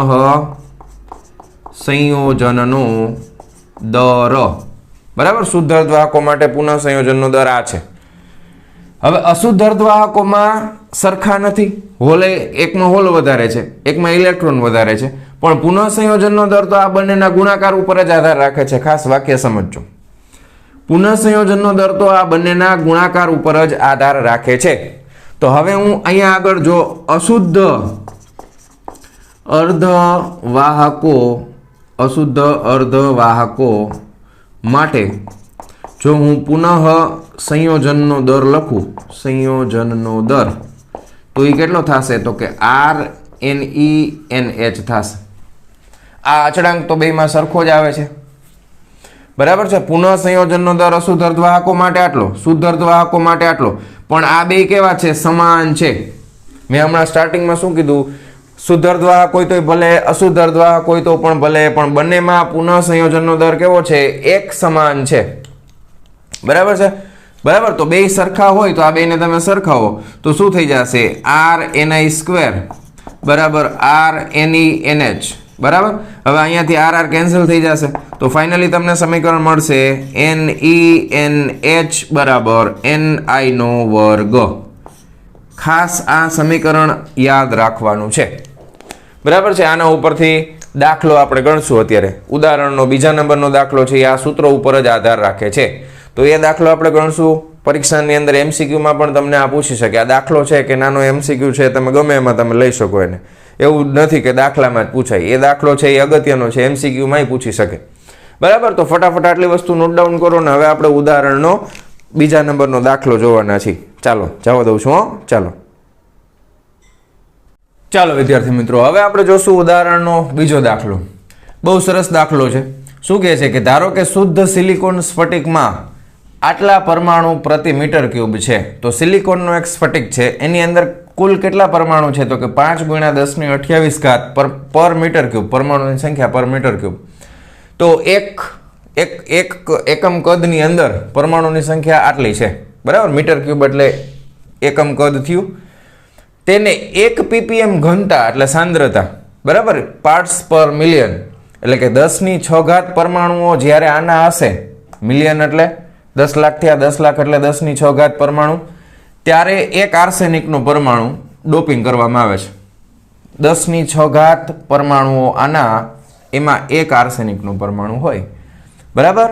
સંયોજનનો દર. બરાબર, શુદ્ધ અર્ધવાહકો માટે પુનઃ સંયોજનનો દર આ છે. હવે અશુદ્ધ અર્ધવાહકોમાં સરખા નથી. હોલે એકમાં હોલ વધારે છે, એકમાં ઇલેક્ટ્રોન વધારે છે, પણ પુનઃ સંયોજનનો દર તો આ બંનેના ગુણાકાર ઉપર જ આધાર રાખે છે. ખાસ વાક્ય સમજજો. પુનઃ સંયોજનનો દર તો આ બંનેના ગુણાકાર ઉપર જ આધાર રાખે છે. તો હવે હું અહીંયા આગળ જો અશુદ્ધ અર્ધવાહકો માટે જો હું પુનઃ સંયોજનનો દર લખું, સંયોજનનો દર, તો એ કેટલો થશે? તો કે RNE/NH થશે. આ અચળાંક તો બેમાં સરખો જ આવે છે. બરાબર છે? પુનઃ સંયોજનનો દર અશુદ્ધ અર્ધવાહકો માટે આટલો, શુદ્ધ અર્ધવાહકો માટે આટલો, પણ આ બે કેવા છે? સમાન છે. મેં હમણાં સ્ટાર્ટિંગમાં શું કીધું? શુદ્ધ અર્ધવાહક હોય તો ભલે, અશુદ્ધ અર્ધવાહક હોય તો પણ ભલે, પણ બંનેમાં પુનઃ સંયોજનનો દર કેવો છે? એક સમાન છે. બરાબર છે? બરાબર, તો બે સરખા હોય તો આ બેને તમે સરખાવો તો શું થઈ જશે? RNI² = RNE/NH. બરાબર. હવે અહીંયાથી આર આર કેન્સલ થઈ જશે તો ફાઇનલી તમને સમીકરણ મળશે NeNH બરાબર Ni નો વર્ગ. ખાસ આ સમીકરણ યાદ રાખવાનું છે. બરાબર છે. આના ઉપરથી દાખલો આપણે ગણશું. અત્યારે ઉદાહરણનો બીજા નંબરનો દાખલો છે એ આ સૂત્ર ઉપર જ આધાર રાખે છે. તો એ દાખલો આપણે ગણશું. પરીક્ષાની અંદર MCQમાં પણ તમને આ પૂછી શકે આ દાખલો છે કે નાનો MCQ છે, તમે ગમે એમાં તમે લઈ શકો એને. એવું નથી કે દાખલામાં જ પૂછાય. એ દાખલો છે એ અગત્યનો છે, MCQમાંય પૂછી શકે. બરાબર. તો ફટાફટ આટલી વસ્તુ નોટ ડાઉન કરો ને હવે આપણે ઉદાહરણનો બીજા નંબરનો દાખલો જોવાના છીએ. ચાલો જવા દઉં છું. ચાલો વિદ્યાર્થી મિત્રો, હવે આપણે જોશું ઉદાહરણનો બીજો દાખલો. બહુ સરસ દાખલો છે. શું કહે છે કે ધારો કે શુદ્ધ સિલિકોન સ્ફટિકમાં આટલા પરમાણુ પ્રતિ મીટર ક્યુબ છે. તો સિલિકોનનો એક સ્ફટિક છે એની અંદર કુલ કેટલા પરમાણુ છે? તો કે 5 × 10⁻²8 પર મીટર ક્યુબ. પરમાણુની સંખ્યા પર મીટર ક્યુબ. તો એક એકમ કદની અંદર પરમાણુની સંખ્યા આટલી છે. બરાબર. મીટર ક્યુબ એટલે એકમ કદ થયું. તેને 1 ppm ઘનતા એટલે સાંદ્રતા, બરાબર, પાર્ટ્સ પર મિલિયન એટલે કે 10⁶ પરમાણુઓ જ્યારે આના હશે, મિલિયન એટલે 10 લાખ થયા, 10 લાખ એટલે 10⁶ પરમાણુ, ત્યારે એક આર્સેનિકનો પરમાણુ ડોપિંગ કરવામાં આવે છે. 10⁶ પરમાણુઓ આના, એમાં એક આર્સેનિકનો પરમાણુ હોય. બરાબર.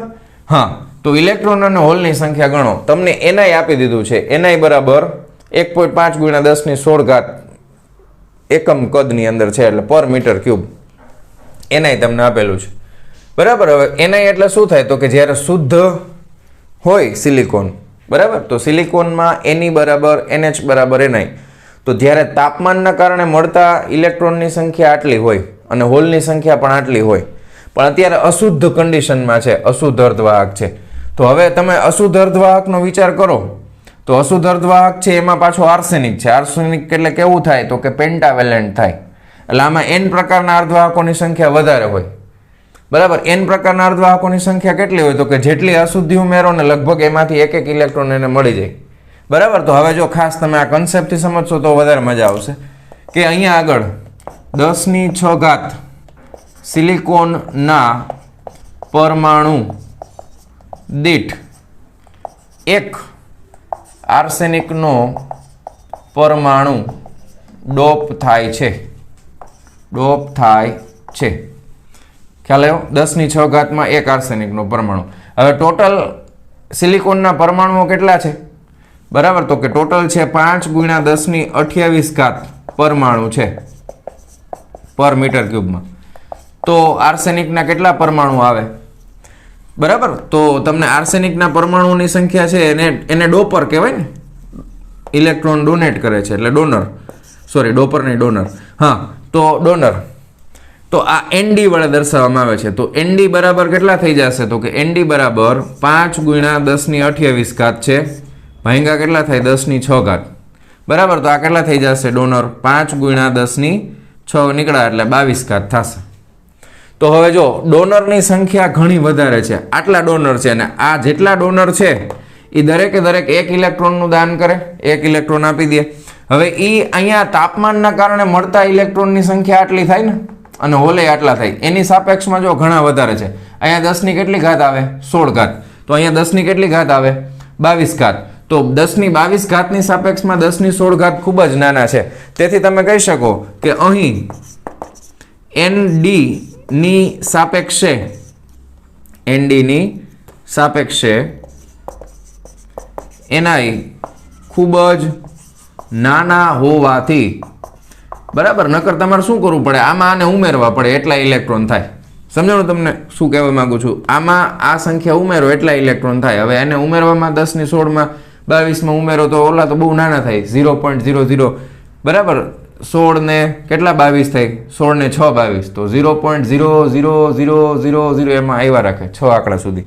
હા, તો ઇલેક્ટ્રોન અને હોલની સંખ્યા ગણો. તમને Ni આપી દીધું છે. Ni બરાબર 1.5 × 10⁻16 એકમ કદની અંદર છે એટલે પર મીટર ક્યુબ. Ni તમને આપેલું છે. બરાબર. હવે Ni એટલે શું થાય? તો કે જ્યારે શુદ્ધ હોય સિલિકોન, બરાબર, તો સિલિકોનમાં Ne બરાબર NH બરાબર Ni. તો જ્યારે તાપમાનના કારણે મળતા ઇલેક્ટ્રોનની સંખ્યા આટલી હોય અને હોલની સંખ્યા પણ આટલી હોય, પણ અત્યારે અશુદ્ધ કન્ડિશનમાં છે, અશુદ્ધ અર્ધવાહક છે. તો હવે તમે અશુદ્ધ અર્ધવાહકનો વિચાર કરો તો અશુદ્ધ અર્ધવાહક છે એમાં પાછો આર્સેનિક છે. આર્સેનિક એટલે કેવું થાય? તો કે પેન્ટાવેલેન્ટ થાય. એટલે આમાં n પ્રકારના અર્ધવાહકોની સંખ્યા વધારે હોય. બરાબર. n પ્રકારના અર્ધવાહકોની સંખ્યા કેટલી હોય? તો કે જેટલી અશુદ્ધિ ઉમેરો ને લગભગ એમાંથી એક ઇલેક્ટ્રોન એને મળી જાય. બરાબર. તો હવે જો ખાસ તમે આ કન્સેપ્ટથી સમજશો તો વધારે મજા આવશે કે અહીંયા આગળ 10⁶ સિલિકોનના પરમાણુ દીઠ એક આર્સેનિકનો પરમાણુ ડોપ થાય છે. ખ્યાલ આવ્યો? 10⁶ માં એક આર્સેનિકનો પરમાણુ. હવે ટોટલ સિલિકોનના પરમાણુઓ કેટલા છે? બરાબર. તો કે ટોટલ છે 5 × 10⁻28 પરમાણુ છે પર મીટર ક્યુબમાં. તો આર્સેનિકના કેટલા પરમાણુ આવે? બરાબર. તો તમને આર્સેનિકના પરમાણુની સંખ્યા છે એને ડોપર કહેવાય ને, ઇલેક્ટ્રોન ડોનેટ કરે છે એટલે ડોનર. સોરી, ડોપર નહીં, ડોનર. હા, તો ડોનર. તો આ ND વડે દર્શાવવામાં આવે છે. તો ND બરાબર કેટલા થઈ જશે? તો કે ND બરાબર 5 × 10⁻28 છે, ભાંગા કેટલા થાય? 10⁶. બરાબર. તો આ કેટલા થઈ જશે? ડોનર 5 × 10⁶ નીકળ્યા એટલે 22 થશે. તો હવે જો ડોનરની સંખ્યા ઘણી વધારે છે, આટલા ડોનર છે અને આ જેટલા ડોનર છે એ દરેકે દરેક એક ઇલેક્ટ્રોનનું દાન કરે, એક ઇલેક્ટ્રોન આપી દે. હવે એ અહીંયા તાપમાનના કારણે મળતા ઇલેક્ટ્રોનની સંખ્યા આટલી થાય ને અને હોલે આટલા થાય. એની સાપેક્ષમાં જો ઘણા વધારે છે. અહીંયા 10 ની કેટલી ઘાત આવે? 16 તો અહીંયા 10 ની કેટલી ઘાત આવે? 22 તો 10⁻22 ની સાપેક્ષમાં 10⁻16 ખૂબ જ નાના છે. તેથી તમે કહી શકો કે અહીં ND ની સાપેક્ષે Ni ખૂબ જ નાના હોવાથી, બરાબર, નકર તમારે શું કરવું પડે? આમાં આને ઉમેરવા પડે એટલા ઇલેક્ટ્રોન થાય. સમજાણું તમને શું કહેવા માંગુ છું? આમાં આ સંખ્યા ઉમેરો એટલા ઇલેક્ટ્રોન થાય. હવે એને ઉમેરવામાં 10⁻16 માં 22 ઉમેરો તો ઓલા તો બહુ નાના થાય, 0.00. બરાબર. 16 ને કેટલા 22 થાય? 16 ને 6 22, તો 0.00000 એમાં આવ્યા રાખે 6 આંકડા સુધી.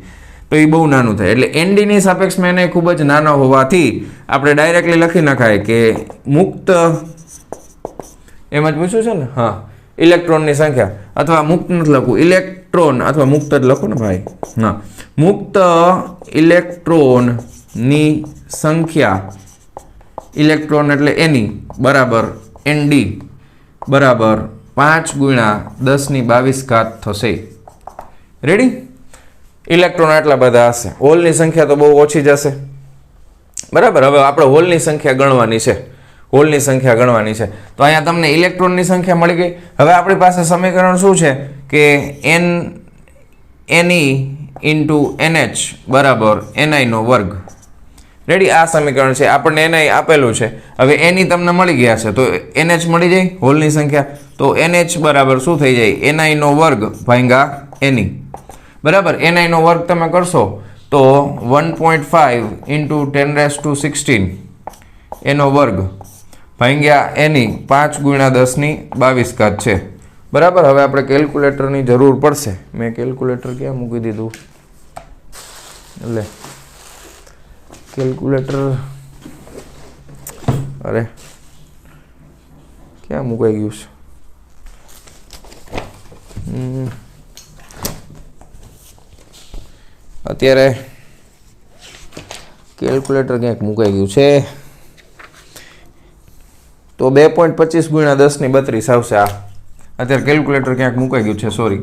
તો એ બહુ નાનું થાય. એટલે ND ની સાપેક્ષમાં એને ખૂબ જ નાના હોવાથી આપણે ડાયરેક્ટલી લખી નખાય કે મુક્ત, એમ જ પૂછ્યું છે ને? હા, ઇલેક્ટ્રોનની સંખ્યા, અથવા મુક્ત નથી લખવું, ઇલેક્ટ્રોન અથવા મુક્ત જ લખો ને ભાઈ. હા, મુક્ત ઇલેક્ટ્રોનની સંખ્યા, ઇલેક્ટ્રોન એટલે એની બરાબર ND બરાબર 5 ગુણ્યા 10^22 થશે. રેડી? ઇલેક્ટ્રોન આટલા બધા હશે. હોલની સંખ્યા તો બહુ ઓછી જ હશે. બરાબર. હવે આપણે હોલની સંખ્યા ગણવાની છે. હોલની સંખ્યા ગણવાની છે. તો અહીંયા તમને ઇલેક્ટ્રોનની સંખ્યા મળી ગઈ. હવે આપણી પાસે સમીકરણ શું છે કે Ne ઇન્ટુ NH બરાબર Ni નો વર્ગ. રેડી? આ સમીકરણ છે. આપણને Ni આપેલું છે. હવે Ni તમને મળી ગયા છે તો NH મળી જાય હોલની સંખ્યા. તો NH બરાબર શું થઈ જાય? Ni નો વર્ગ ભાગ્યા Ne. બરાબર. Ni નો વર્ગ તમે કરશો તો 1.5 ઇન્ટુ 10⁻16 એનો વર્ગ ભાગ્યા Ne 5 ગુણ્યા 10^22 છે. બરાબર. હવે આપણે કેલ્ક્યુલેટરની જરૂર પડશે. મેં કેલ્ક્યુલેટર ક્યાં મૂકી દીધું? એટલે કેલ્ક્યુલેટર અરે ક્યાં મુકાઈ ગયું છે? અત્યારે કેલ્ક્યુલેટર ક્યાંક મુકાઈ ગયું છે. તો 2.25 ગુણ્યા 10^32 આવશે. આ અત્યારે કેલ્ક્યુલેટર ક્યાંક મુકાઈ ગયું છે. સોરી.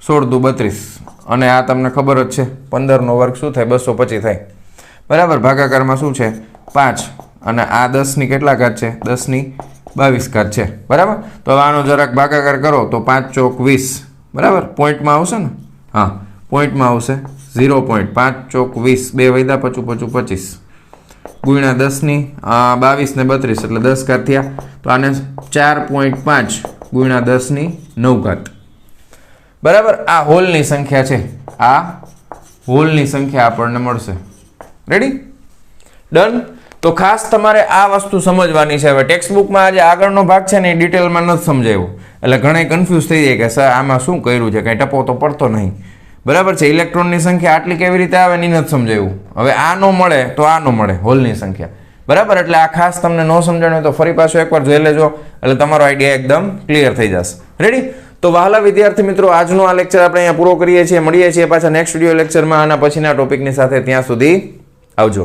16 દુ 32 અને આ તમને ખબર જ છે 15 નો વર્ગ શું થાય? 225 થાય. બરાબર. ભાગાકારમાં શું છે? 5 અને આ 10 ની કેટલા ઘાત છે? 10^22 છે. બરાબર. તો આનો જરાક ભાગાકાર કરો તો 5 ચોક 20. બરાબર. પોઈન્ટમાં આવશે ને? હા, પોઈન્ટમાં આવશે 0.5 ચોક 20 2 વૈદા 25 ગુણ્યા 10^22 ને 32 એટલે 10 ઘાત થયા. તો આને 4.5 ગુણ્યા 10^9. બરાબર. આ હોલની સંખ્યા છે. આ હોલની સંખ્યા આપણને મળશે. રેડી? ડન. તો ખાસ તમારે આ વસ્તુ સમજવાની છે. હવે ટેક્સ્ટબુકમાં આજે આગળનો ભાગ છે ને એ ડિટેલમાં નથી સમજાવ્યો એટલે ઘણા કન્ફ્યુઝ થઈ જાય કે સર આમાં શું કર્યું છે, કંઈ ટપો તો પડતો નહીં. બરાબર છે. ઇલેક્ટ્રોનની સંખ્યા આટલી કેવી રીતે આવે ને નથી સમજાવ્યું. હવે આ નો મળે તો આ નો મળે હોલની સંખ્યા. બરાબર. એટલે આ ખાસ તમને ન સમજાણું હોય તો ફરી પાછું એકવાર જોઈ લેજો એટલે તમારો આઈડિયા એકદમ ક્લિયર થઈ જશે. રેડી? તો વહાલા વિદ્યાર્થી મિત્રો, આજનો આ લેક્ચર આપણે અહીંયા પૂરો કરીએ છીએ. મળીએ છીએ પાછા નેક્સ્ટ વિડીયો લેક્ચરમાં આના પછીના ટોપિકની સાથે. ત્યાં સુધી આવજો.